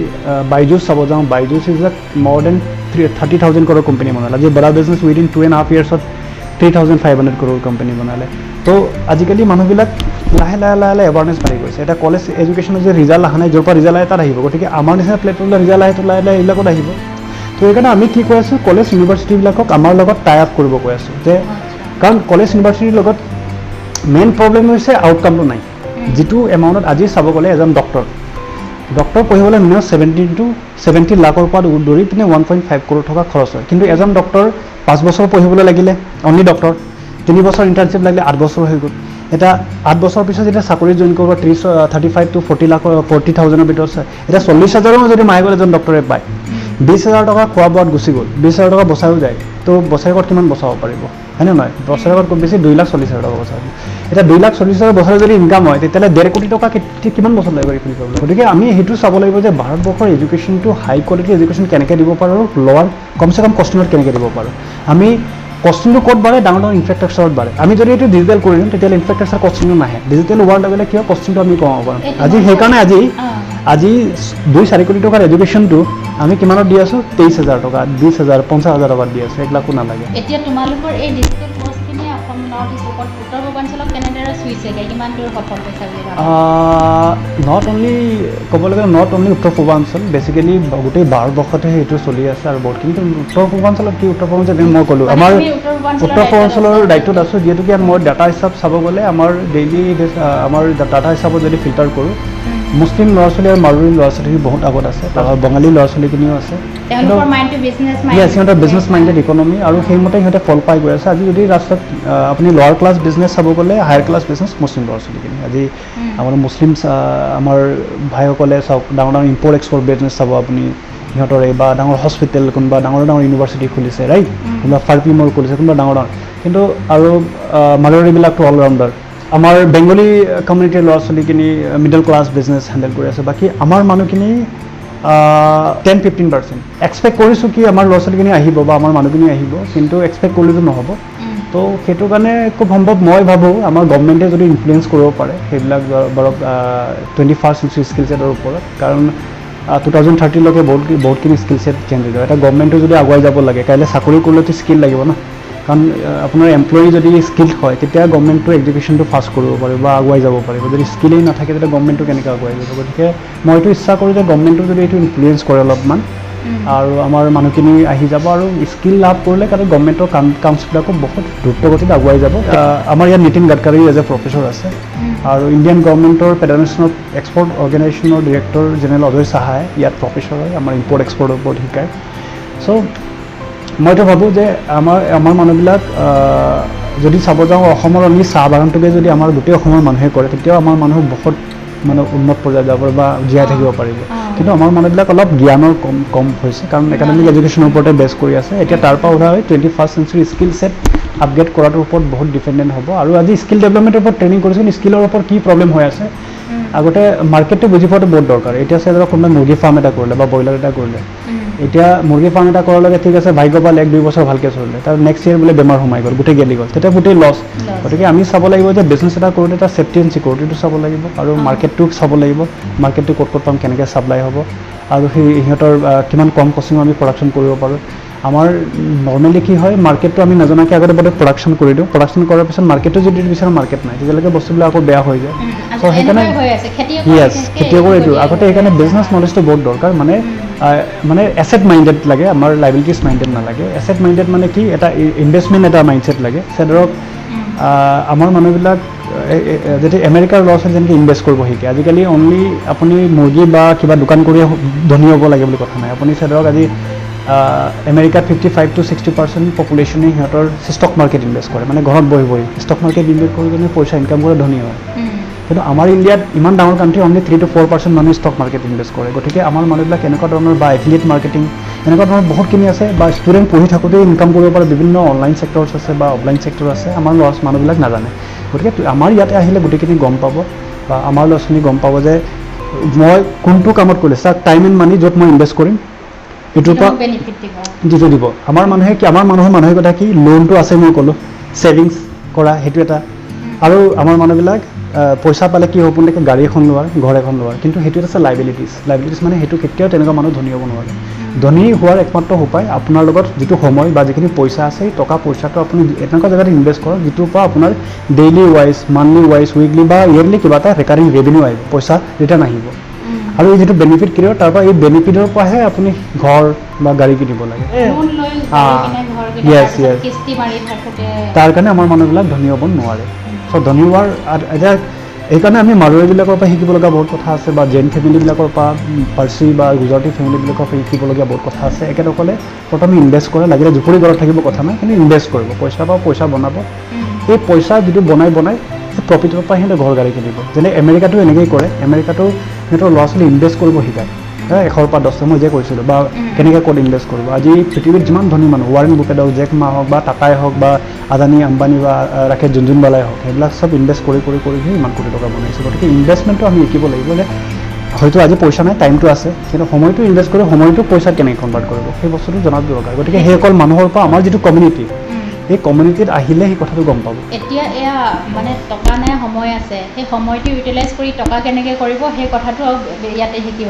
বাইজুছ চাব যাওঁ Byju's is a more than 30,000 crore company বনালে আজি বাডা বিজনেছ উইদিন 2.5 yearsত 3,500 crore কোম্পানী বনালে তো আজিকালি মানুহবিলাক লাহে লাহে এৱাৰনেছ বাঢ়ি গৈছে এটা কলেজ এডুকেশ্যনৰ যে ৰিজাল্ট অহা নাই য'ৰ পৰা ৰিজাল্ট আহে তাত আহিব গতিকে আমাৰ নিচিনা প্লেটফৰ্মলৈ ৰিজাল্ট আহে তো লাহে লাহে এইবিলাকত আহিব তো সেইকাৰণে আমি কি কৈ আছোঁ কলেজ ইউনিভাৰ্চিটিবিলাকক আমাৰ লগত টাই আপ কৰিব কৈ আছোঁ যে কাৰণ কলেজ ইউনিভাৰ্চিটিৰ লগত মেইন প্ৰব্লেম হৈছে আউটকামটো নাই যিটো এমাউণ্টত আজি চাব গ'লে এজন ডক্টৰ পঢ়িবলৈ মিনিমাম 70 লাখৰ পৰা ধৰি পিনে 1.5 crore টকা খৰচ হয় কিন্তু এজন ডক্টৰ 5 বছৰ পঢ়িবলৈ লাগিলে অনলি ডক্টৰ 3 বছৰ ইণ্টাৰ্ণশ্বিপ লাগিলে 8 বছৰ হৈ গ'ল এটা 8 বছৰ পিছত যেতিয়া চাকৰি জইন কৰিব 35 to 40,000ৰ ভিতৰত এতিয়া 40,000ৰো যদি মাহে গ'লে এজন ডক্টৰে পায় 20,000 টকা খোৱা বোৱাত গুচি গ'ল 20,000 টকা বচায়ো যায় তো বছৰেকত কিমান বচাব পাৰিব হয়নে নহয় বছৰেকত খুব বেছি 2,40,000 টকা বচাব এতিয়া 2,40,000 বছৰে যদি ইনকাম হয় তেতিয়াহ'লে 1.5 কোটি টকা কিমান বছৰ লাগিব এইখিনি কৰিবলৈ গতিকে আমি সেইটো চাব লাগিব যে ভাৰতবৰ্ষৰ এডুকেশ্যনটো হাই কোৱালিটি এডুকেশ্যন কেনেকৈ দিব পাৰোঁ আৰু লোৱাৰ কমচে কম কষ্টিঙত কেনেকৈ দিব পাৰোঁ আমি কষ্টিংটো ক'ত বাঢ়ে ডাঙৰ ইনফ্ৰাষ্ট্ৰাকচাৰত বাঢ়ে আমি যদি এইটো ডিজিটেল কৰি দিওঁ তেতিয়াহ'লে ইনফ্ৰাষ্ট্ৰাকচাৰ কষ্টিংটো নাহে ডিজিটেল ৱৰ্ল্ড লাগিলে কিয় কষ্টিংটো আমি কমাব পাৰোঁ আজি সেইকাৰণে আজি 2-4 কোটি টকাৰ এডুকেশ্যনটো আমি কিমানত দি আছোঁ 23,000 টকা 20,000 50,000 টকাত দি আছোঁ 1 লাখো নালাগে এতিয়া তোমালোকৰ এই ডিজিটেল কোৰ্চখিনি অসম নৰ্থ ইষ্ট উত্তৰ পূৰ্বাঞ্চলক কেনেদৰে চুইছেগৈ কিমান দূৰ সফল হৈছে বুলি ভাবা নট অনলি ক'ব গ'লে নট অনলি উত্তৰ পূৰ্বাঞ্চল বেচিকেলি গোটেই ভাৰতবৰ্ষতে সেইটো চলি আছে আৰু বহুত কিন্তু উত্তৰ পূৰ্বাঞ্চলত কি উত্তৰ পূৰ্বাঞ্চল মই ক'লোঁ আমাৰ উত্তৰ পূৰ্বাঞ্চলৰ দায়িত্বত আছোঁ যিহেতুকে মই ডাটা হিচাপ চাব গ'লে আমাৰ ডেইলি আমাৰ ডাটা হিচাপত যদি ফিল্টাৰ কৰোঁ মুছলিম ল'ৰা ছোৱালী আৰু মাৰোৱাৰী ল'ৰা ছোৱালী বহুত আগত আছে বঙালী ল'ৰা ছোৱালীখিনিও আছে সিহঁতৰ বিজনেছ মাইণ্ডেড ইকনমি আৰু সেইমতে সিহঁতে ফল পাই গৈ আছে আজি যদি ৰাস্তাত আপুনি লোৱাৰ ক্লাছ বিজনেছ চাব গ'লে হায়াৰ ক্লাছ বিজনেছ মুছলিম ল'ৰা ছোৱালীখিনি আজি আমাৰ মুছলিম আমাৰ ভাইসকলে চাওক ডাঙৰ ইম্পৰ্ট এক্সপৰ্ট বিজনেছ চাব আপুনি সিহঁতৰে বা ডাঙৰ হস্পিটেল কোনোবা ডাঙৰ ইউনিভাৰ্চিটি খুলিছে ৰাইট কোনোবা ফাৰ্পিমৰ খুলিছে কোনোবা ডাঙৰ কিন্তু আৰু মাৰোৱাৰীবিলাকতো অলৰাউণ্ডাৰ আমাৰ বেংগলী কমিউনিটিৰ ল'ৰা ছোৱালীখিনি মিডল ক্লাছ বিজনেছ হেণ্ডেল কৰি আছে বাকী আমাৰ মানুহখিনি 10-15% এক্সপেক্ট কৰিছোঁ কি আমাৰ ল'ৰা ছোৱালীখিনি আহিব বা আমাৰ মানুহখিনি আহিব কিন্তু এক্সপেক্ট কৰিলেতো নহ'ব তো সেইটো কাৰণে খুব সম্ভৱ মই ভাবোঁ আমাৰ গভৰ্ণমেণ্টে যদি ইনফ্লুৱেঞ্চ কৰিব পাৰে সেইবিলাক ধৰক 21st century স্কিল ছেটৰ ওপৰত কাৰণ 2030লৈকে বহুতখিনি স্কিল ছেট চেঞ্জ হৈ যাব এটা গভৰ্ণমেণ্টে যদি আগুৱাই যাব লাগে কাইলৈ চাকৰি কৰিলেতো স্কিল লাগিব না কাৰণ আপোনাৰ এমপ্লয়ী যদি স্কিল হয় তেতিয়া গভৰ্ণমেণ্টটো এডুকেশ্যনটো ফাষ্ট কৰিব পাৰিব বা আগুৱাই যাব পাৰিব যদি স্কিলেই নাথাকে তেতিয়া গভৰ্ণমেণ্টটো কেনেকৈ আগুৱাই যাব গতিকে মই এইটো ইচ্ছা কৰোঁ যে গভৰ্ণমেণ্টটো যদি এইটো ইনফ্লুৱেঞ্চ কৰে অলপমান আৰু আমাৰ মানুহখিনি আহি যাব আৰু স্কিল লাভ কৰিলে কাৰণ গভৰ্ণমেণ্টৰ কামছবিলাকো বহুত দ্ৰুতগতিত আগুৱাই যাব আমাৰ ইয়াত Nitin Gadkari as a professor আছে আৰু ইণ্ডিয়ান গভৰ্ণমেণ্টৰ ফেডাৰেশ্যন অফ এক্সপৰ্ট অৰ্গেনাইজেশ্যনৰ ডিৰেক্টৰ জেনেৰেল অজয় সাহাই ইয়াত প্ৰফেচৰ হয় আমাৰ ইম্পৰ্ট এক্সপৰ্টৰ ওপৰত শিকায় চ' মইতো ভাবোঁ যে আমাৰ মানুহবিলাক যদি চাব যাওঁ অসমৰ আমি চাহ বাগানটোকে যদি আমাৰ গোটেই অসমৰ মানুহে কৰে তেতিয়াও আমাৰ মানুহ বহুত মানে উন্নত পৰ্যায়ত যাব বা জীয়াই থাকিব পাৰিব কিন্তু আমাৰ মানুহবিলাক অলপ জ্ঞানৰ কম হৈছে কাৰণ একাডেমিক এডুকেশ্যনৰ ওপৰতে বেছ কৰি আছে এতিয়া তাৰ পৰা উঠা হয় 21st century skill set upgrade কৰাটোৰ ওপৰত বহুত ডিপেণ্ডেণ্ট হ'ব আৰু আজি স্কিল ডেভেলপমেণ্টৰ ওপৰত ট্ৰেইনিং কৰিছোঁ কিন্তু স্কিলৰ ওপৰত কি প্ৰব্লেম হৈ আছে আগতে মাৰ্কেটটো বুজি পোৱাটো বহুত দৰকাৰ এতিয়া আছে ধৰক কোনোবাই মুৰ্গী ফাৰ্ম এটা কৰিলে বা ব্ৰইলাৰ এটা কৰিলে এতিয়া মুৰ্গী ফাৰ্ম এটা কৰাৰ লগে ঠিক আছে ভাগ্য পালে 1-2 বছৰ ভালকৈ চলিলে তাৰ নেক্সট ইয়েৰ বোলে বেমাৰ সোমাই গ'ল গোটেই গেলি গ'ল তেতিয়া গোটেই লছ গতিকে আমি চাব লাগিব যে বিজনেছ এটা কৰোঁতে তাৰ ছেফটি এণ্ড ছিকিউৰিটিটো চাব লাগিব আৰু মাৰ্কেটটো চাব লাগিব মাৰ্কেটটো ক'ত পাম কেনেকৈ ছাপ্লাই হ'ব আৰু সিহঁতৰ কিমান কম কষ্টিঙত আমি প্ৰডাকশ্যন কৰিব পাৰোঁ আমাৰ নৰ্মেলি কি হয় মাৰ্কেটটো আমি নজনাকৈ আগতে বোলে প্ৰডাকশ্যন কৰি দিওঁ প্ৰডাকশ্যন কৰাৰ পিছত মাৰ্কেটটো যদি বিচাৰোঁ মাৰ্কেট নাই তেতিয়ালৈকে বস্তুবিলাক আকৌ বেয়া হৈ যায় চ' সেইকাৰণে য়েছ খেতিয়কৰ এইটো আগতে সেইকাৰণে বিজনেছ নলেজটো বহুত দৰকাৰ মানে এছেট মাইণ্ডেড লাগে আমাৰ লাইবিলিটিছ মাইণ্ডেড নালাগে এছেট মাইণ্ডেড মানে কি এটা ইনভেষ্টমেণ্ট এটা মাইণ্ডছেট লাগে ধৰক আমাৰ মানুহবিলাক যদি আমেৰিকাৰ ল'ৰা ছোৱালী যেনেকৈ ইনভেষ্ট কৰিব শিকে আজিকালি অনলি আপুনি মুৰ্গী বা কিবা দোকান কৰিয়ে ধনী হ'ব লাগে বুলি কথা নাই আপুনি ধৰক আজি আমেৰিকাত 55 to 60% পপুলেশ্যনে সিহঁতৰ ষ্টক মাৰ্কেট ইনভেষ্ট কৰে মানে ঘৰত বহি বহি ষ্টক মাৰ্কেট ইনভেষ্ট কৰি কিনে পইচা ইনকাম কৰি ধনী হয় কিন্তু আমাৰ ইণ্ডিয়াত ইমান ডাঙৰ কাণ্ট্ৰি অনলি 3 to 4% মানুহে ষ্টক মাৰ্কেট ইনভেষ্ট কৰে গতিকে আমাৰ মানুহবিলাক এনেকুৱা ধৰণৰ বা এফিলিয়েট মাৰ্কেটিং এনেকুৱা ধৰণৰ বহুতখিনি আছে বা ষ্টুডেণ্ট পঢ়ি থাকোঁতেই ইনকাম কৰিব পৰা বিভিন্ন অনলাইন ছেক্টৰছ আছে বা অফলাইন ছেক্টৰ আছে আমাৰ মানুহবিলাক নাজানে গতিকে আমাৰ ইয়াতে আহিলে গোটেইখিনি গম পাব বা আমাৰ ল'ৰা ছোৱালী গম পাব যে মই কোনটো কামত কৰিলে চাওক টাইম এণ্ড মানি য'ত মই ইনভেষ্ট কৰিম এইটোৰ পৰা যিটো দিব আমাৰ মানুহৰ মানসিকতা কি লোনটো আছে মই ক'লোঁ ছেভিংছ কৰা সেইটো এটা আৰু আমাৰ মানুহবিলাক পইচা পালে কি হ'ব নেকি গাড়ী এখন লোৱাৰ ঘৰ এখন লোৱাৰ কিন্তু সেইটো আছে লাইবিলিটিছ মানে সেইটো কেতিয়াও তেনেকুৱা মানুহ ধনী হ'ব নোৱাৰে ধনী হোৱাৰ একমাত্ৰ উপায় আপোনাৰ লগত যিটো সময় বা যিখিনি পইচা আছে সেই টকা পইচাটো আপুনি এনেকুৱা জেগাত ইনভেষ্ট কৰক যিটোৰ পৰা আপোনাৰ daily wise monthly wise weekly বা ইয়েৰলি কিবা এটা ৰেকাৰিং ৰেভিনিউ আহিব পইচা ৰিটাৰ্ণ আহিব আৰু এই যিটো বেনিফিট ক্ৰিয়েট তাৰ পৰা এই বেনিফিটৰ পৰাহে আপুনি ঘৰ বা গাড়ী কিনিব লাগে তাৰ কাৰণে আমাৰ মানুহবিলাক ধনী হ'ব নোৱাৰে চ' ধনী হোৱাৰ এতিয়া এইকাৰণে আমি মাৰোৱাৰীবিলাকৰ পৰা শিকিব লগা বহুত কথা আছে বা জৈন ফেমিলিবিলাকৰ পৰা পাৰ্চী বা গুজৰাটী ফেমিলিবিলাকৰ পৰা শিকিবলগীয়া বহুত কথা আছে একেসকলে প্ৰথমে ইনভেষ্ট কৰে লাগিলে জুপুৰি ঘৰত থাকিব কথা নাই কিন্তু ইনভেষ্ট কৰিব পইচা বনাব এই পইচা যিটো বনাই সেই প্ৰফিটৰ পৰা সিহঁতে ঘৰ গাড়ী কিনিব যেনে আমেৰিকাটো এনেকৈয়ে কৰে আমেৰিকাটো সিহঁতৰ ল'ৰা ছোৱালী ইনভেষ্ট কৰিব শিকায় 100 পৰা 10 মই যে কৈছিলোঁ বা কেনেকৈ ক'ত ইনভেষ্ট কৰিব আজি পৃথিৱীত যিমান ধনী মানুহ ৱাৰেন বুফেট হওক জেক মা হওক বা টাটাই হওক বা আদানী আম্বানী বা ৰাকেশ জুনজুনৱালাই হওক সেইবিলাক চব ইনভেষ্ট কৰি ইমান কোটি টকা বনাইছে গতিকে ইনভেষ্টমেণ্টটো আমি শিকিব লাগিব যে হয়তো আজি পইচা নাই টাইমটো আছে কিন্তু সময়টো ইনভেষ্ট কৰি সময়টো পইচাত কেনেকৈ কনভাৰ্ট কৰিব সেই বস্তুটো জনাটো দৰকাৰ গতিকে সেইসকল মানুহৰ পৰা আমাৰ যিটো কমিউনিটি এই কমিউনিটিত আহিলে সেই কথাটো গম পাব এতিয়া এয়া মানে টকা নাই সময় আছে সেই সময়টো ইউটিলাইজ কৰি টকা কেনেকৈ কৰিব সেই কথাটো ইয়াতে শিকিব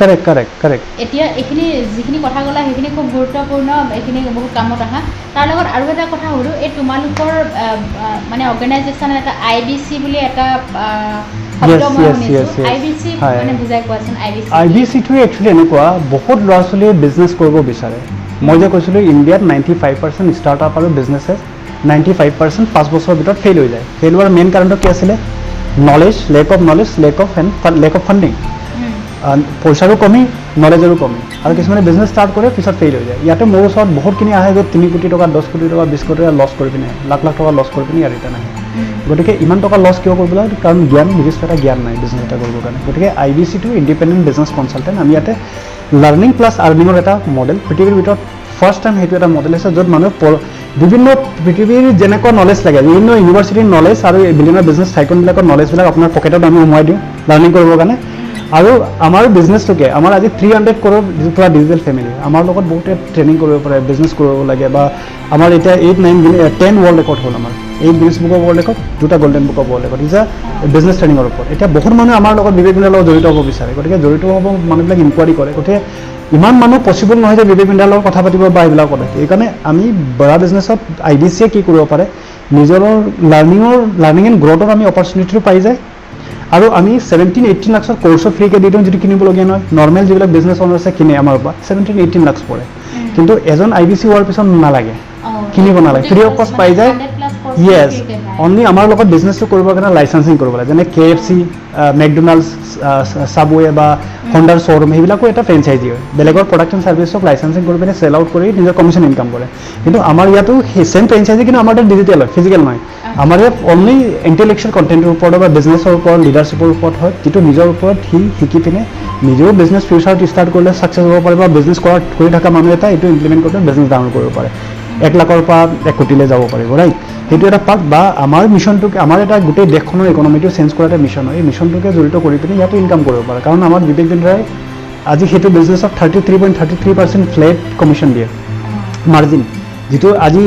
কাৰেক্ট এতিয়া এইখিনি যিখিনি কথা ক'লা সেইখিনি খুব গুৰুত্বপূৰ্ণ এইখিনি বহুত কামত অহা তাৰ লগত আৰু এটা কথা সুধোঁ এই তোমালোকৰ মানে অৰ্গেনাইজেশ্যন এটা IBC বুলি এটা IBCটোৱে একচুৱেলি এনেকুৱা বহুত ল'ৰা ছোৱালীয়ে বিজনেছ কৰিব বিচাৰে মই যে কৈছিলোঁ ইণ্ডিয়াত 95% ষ্টাৰ্টআপ আৰু বিজনেছে 95% 5 বছৰৰ ভিতৰত ফেইল হৈ যায় ফেইল হোৱাৰ মেইন কাৰণটো কি আছিলে নলেজ লেক অফ ফাণ্ডিং পইচাৰো কমি নলেজৰো কমি আৰু কিছুমানে বিজনেছ ষ্টাৰ্ট কৰে পিছত ফেইল হৈ যায় ইয়াতে মোৰ ওচৰত বহুতখিনি আহে যে 3 কোটি টকা 10 কোটি টকা 20 কোটি টকা লছ কৰি পিনে লাখ টকা লছ কৰি পিনে ইয়াৰ ৰিটাৰ্ণ আহে গতিকে ইমান টকা লছ কিয় কৰিব লাগে কাৰণ নিৰ্দিষ্ট এটা জ্ঞান নাই বিজনেছ এটা কৰিবৰ কাৰণে গতিকে IBCটো ইণ্ডিপেণ্ডেণ্ট বিজনেছ কনচালটেণ্ট আমি ইয়াতে লাৰ্ণিং প্লাছ আৰ্নিঙৰ এটা মডেল পৃথিৱীৰ ভিতৰত ফাৰ্ষ্ট টাইম সেইটো এটা মডেল আছে য'ত মানুহে বিভিন্ন পৃথিৱীৰ যেনেকুৱা নলেজ লাগে বিভিন্ন ইউনিভাৰ্চিটিৰ নলেজ আৰু বিভিন্ন বিজনেছ চাইকনবিলাকৰ নলেজবিলাক আপোনাৰ পকেটত আমি সোমাই দিওঁ লাৰ্ণিং কৰিবৰ কাৰণে আৰু আমাৰ বিজনেছটোকে আমাৰ আজি 300 crore যিটো পুৰা ডিজিটেল ফেমিলি আমাৰ লগত বহুতে ট্ৰেইনিং কৰিব পাৰে বিজনেছ কৰিব লাগে বা আমাৰ এতিয়া 10 ৱৰ্ল্ড ৰেকৰ্ড হ'ল আমাৰ 8 Guinness book of world record 2টা golden book of world record is business ট্ৰেইনিঙৰ ওপৰত এতিয়া বহুত মানুহে আমাৰ লগত বিবেকবিন্দাৰ লগত জড়িত হ'ব বিচাৰে গতিকে জড়িত হ'ব মানুহবিলাক ইনকুৱাৰী কৰে গতিকে ইমান মানুহ পচিবল নহয় যে বিবেকবিন্দাৰ লগত কথা পাতিব বা এইবিলাক কথা সেইকাৰণে আমি বৰা বিজনেছত IBCয়ে কি কৰিব পাৰে নিজৰ লাৰ্ণিং এণ্ড গ্ৰ'থৰ আমি অপৰচুনিটিটো পাই যায় আৰু আমি 17-18 লাখৰ কোৰ্চত ফ্ৰীকৈ দি দিওঁ যদি কিনিবলগীয়া নহয় নৰ্মেল যিবিলাক বিজনেছ অনাৰ আছে কিনে আমাৰ পৰা 17-18 লাখ পৰে কিন্তু এজন IBC হোৱাৰ পিছত নালাগে কিনিব নালাগে ফ্ৰী অফ কষ্ট পাই যায় য়েছ অনলি আমাৰ লগত বিজনেছটো কৰিবৰ কাৰণে লাইচেঞ্চিং কৰিব লাগে যেনে KFC মেকডোনাল্ডছ সাবৱে বা হণ্ডাৰ শ্ব'ৰুম সেইবিলাকো এটা ফ্ৰেঞ্চাইজি হয় বেলেগৰ প্ৰডাক্ট এণ্ড ছাৰ্ভিচক লাইচেঞ্চিং কৰি পিনে চেল আউট কৰি নিজৰ কমিশ্যন ইনকাম কৰে কিন্তু আমাৰ ইয়াতো সেই চেম ফ্ৰেঞ্চাইজি কিন্তু আমাৰ তাত ডিজিটেল হয় ফিজিকেল নহয় আমাৰ ইয়াত অনলি ইণ্টেলেকচুৱেল কণ্টেণ্টৰ ওপৰত বা বিজনেছৰ ওপৰত লিডাৰশ্বিপৰ ওপৰত হয় যিটো নিজৰ ওপৰত শিকি পিনে নিজেও বিজনেছ ফিউচাৰত ষ্টাৰ্ট কৰিলে ছাকচেছ হ'ব পাৰে বা বিজনেছ কৰি থকা মানুহ এটা এইটো ইমপ্লিমেণ্ট কৰি বিজনেছ ডাঙৰ কৰিব পাৰে 1 লাখৰ পৰা 1 কোটিলৈ যাব পাৰিব ৰাইট সেইটো এটা পাৰ্ট বা আমাৰ মিছনটোকে আমাৰ এটা গোটেই দেশখনৰ ইকনমিটো চেঞ্জ কৰা এটা মিছন হয় এই মিছনটোকে জড়িত কৰি পিনে ইয়াতো ইনকাম কৰিব পাৰে কাৰণ আমাৰ বিবেকবিন্দাই আজি সেইটো বিজনেছত 33.33% ফ্লেট কমিশ্যন দিয়ে মাৰ্জিন যিটো আজি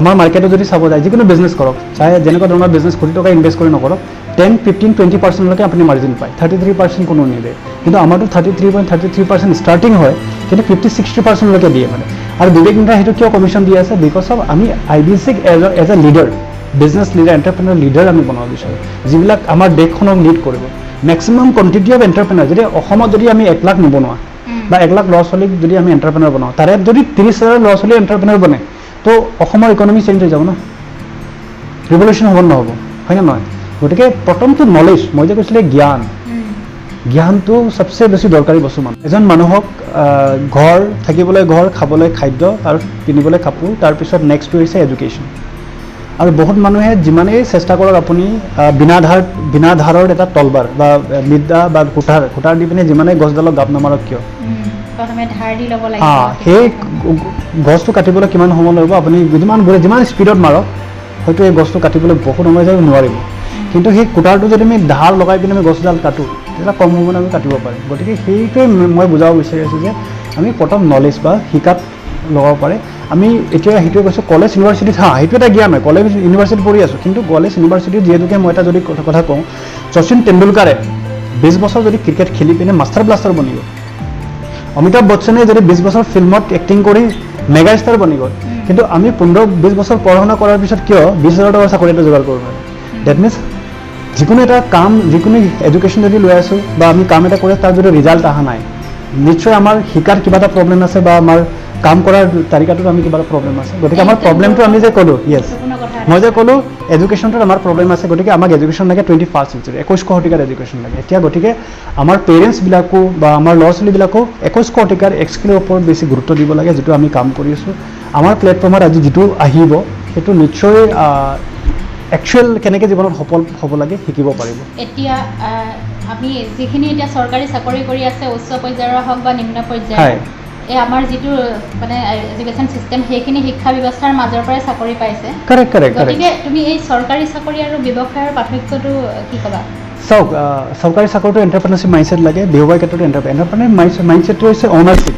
আমাৰ মাৰ্কেটত যদি চাব যায় যিকোনো বিজনেছ কৰক চাই যেনেকুৱা ধৰণৰ বিজনেছ কোটি টকা ইনভেষ্ট কৰি নকৰক 10-15-20% আপুনি মাৰ্জিন পায়, 33% কোনো নিদিয়ে। কিন্তু আমাৰতো 33.33% ষ্টাৰ্টিং হয়, কিন্তু 50-60% দিয়ে মানে। আৰু বিবেক মিত্ৰাই সেইটো কিয় কমিশ্যন দি আছে? বিকজ অফ আমি IBCক as a leader, business leader, entrepreneur leader আমি বনাব বিচাৰোঁ, যিবিলাক আমাৰ দেশখনক লিড কৰিব। মেক্সিমাম কোৱান্টিটি অফ এণ্টাৰপ্ৰেনাৰ, যদি অসমত যদি আমি 1 লাখ নিবনোৱা বা 1 লাখ ল'ৰা ছোৱালীক যদি আমি এণ্টাৰপ্ৰেনাৰ বনাওঁ, তাৰে যদি 30,000 ল'ৰা ছোৱালী এণ্টাৰপ্ৰেনাৰ বনে, তো অসমৰ ইকনমি চেঞ্জ হৈ যাব ন, ৰিভলিউশ্যন হ'ব নহ'ব, হয়নে নহয়? গতিকে প্ৰথমটো নলেজ, মই যে কৈছিলোঁ জ্ঞানটো চবচে বেছি দৰকাৰী বস্তু। এজন মানুহক ঘৰ থাকিবলৈ ঘৰ, খাবলৈ খাদ্য আৰু পিন্ধিবলৈ কাপোৰ, তাৰপিছত নেক্সটটো হৈছে এডুকেশ্যন। আৰু বহুত মানুহে যিমানেই চেষ্টা কৰক আপুনি বিনা ধাৰৰ এটা তলবাৰ বা বিদ্যা বা খুটাৰ দি পিনে যিমানেই গছডালক গাপ নামাৰক কিয়, প্ৰথমে ধাৰ দি ল'ব লাগিব। সেই গছটো কাটিবলৈ কিমান সময় লাগিব? আপুনি যিমান স্পীডত মাৰক, হয়তো এই গছটো কাটিবলৈ বহুত সময় যায়, নোৱাৰিব। কিন্তু সেই কুটাৰটো যদি আমি ধাৰ লগাই পিনে আমি গছডাল কাটোঁ, তেতিয়া কম সময়ত আমি কাটিব পাৰিম। গতিকে সেইটোৱে মই বুজাব বিচাৰি আছোঁ যে আমি প্ৰথম নলেজ বা শিকাত লগাব পাৰে। আমি এতিয়া সেইটোৱে কৈছোঁ, কলেজ ইউনিভাৰ্চিটিত সেইটো এটা জ্ঞান হয়, কলেজ ইউনিভাৰ্চিটিত পঢ়ি আছোঁ, কিন্তু কলেজ ইউনিভাৰ্চিটিত যিহেতুকে মই এটা যদি কথা কওঁ, শচীন তেণ্ডুলকাৰে 20 বছৰ যদি ক্ৰিকেট খেলি পিনে মাষ্টাৰ ব্লাষ্টাৰ বনি গ'ল, অমিতাভ বচ্চনে যদি 20 বছৰ ফিল্মত এক্টিং কৰি মেগা ষ্টাৰ বনি গ'ল, কিন্তু আমি 15-20 বছৰ পঢ়া শুনা কৰাৰ পিছত কিয় 20,000 টকাৰ চাকৰি এটা যোগাৰ কৰিব নোৱাৰিম? ডেট মিনছ যিকোনো এটা কাম, যিকোনো এডুকেশ্যন যদি লৈ আছোঁ বা আমি কাম এটা কৰি তাৰ যদি ৰিজাল্ট অহা নাই, নিশ্চয় আমাৰ শিকাৰ কিবা এটা প্ৰব্লেম আছে বা আমাৰ কাম কৰাৰ তালিকাটোত আমি কিবা এটা প্ৰব্লেম আছে। গতিকে আমাৰ প্ৰব্লেমটো আমি যে ক'লোঁ, মই যে ক'লোঁ এডুকেশ্যনটোত আমাৰ প্ৰব্লেম আছে, গতিকে আমাক এডুকেশ্যন লাগে 21st century, 21শ শতিকাৰ এডুকেশ্যন লাগে এতিয়া। গতিকে আমাৰ পেৰেণ্টছবিলাকো বা আমাৰ ল'ৰা ছোৱালীবিলাকো 21শ শতিকাৰ স্কিলৰ ওপৰত বেছি গুৰুত্ব দিব লাগে, যিটো আমি কাম কৰি আছোঁ। আমাৰ প্লেটফৰ্মত আজি যিটো আহিব, সেইটো নিশ্চয় একচুৱেল কেনেকৈ জীৱনত সফল হ'ব লাগে শিকিব পাৰিব। এতিয়া আমি যিখিনি এতিয়া চৰকাৰী চাকৰি কৰি আছে, উচ্চ পৰ্যায়ৰ হওক বা নিম্ন পৰ্যায়ৰ, এই আমাৰ যিটো মানে এডুকেশ্যন চিষ্টেম, সেইখিনি শিক্ষা ব্যৱস্থাৰ মাজৰ পৰাই চাকৰি পাইছে। গতিকে তুমি এই চৰকাৰী চাকৰি আৰু ব্যৱসায়ৰ পাৰ্থক্যটো কি ক'বা? চাওক, চৰকাৰী চাকৰিটো এণ্টাৰপ্ৰেনাৰশ্বিপ মাইণ্ডছেট লাগে, ব্যৱসায়ৰ ক্ষেত্ৰতো এণ্টাৰপ্ৰেনাৰ মাইণ্ডছেটটো হৈছে অ'নাৰশ্বিপ।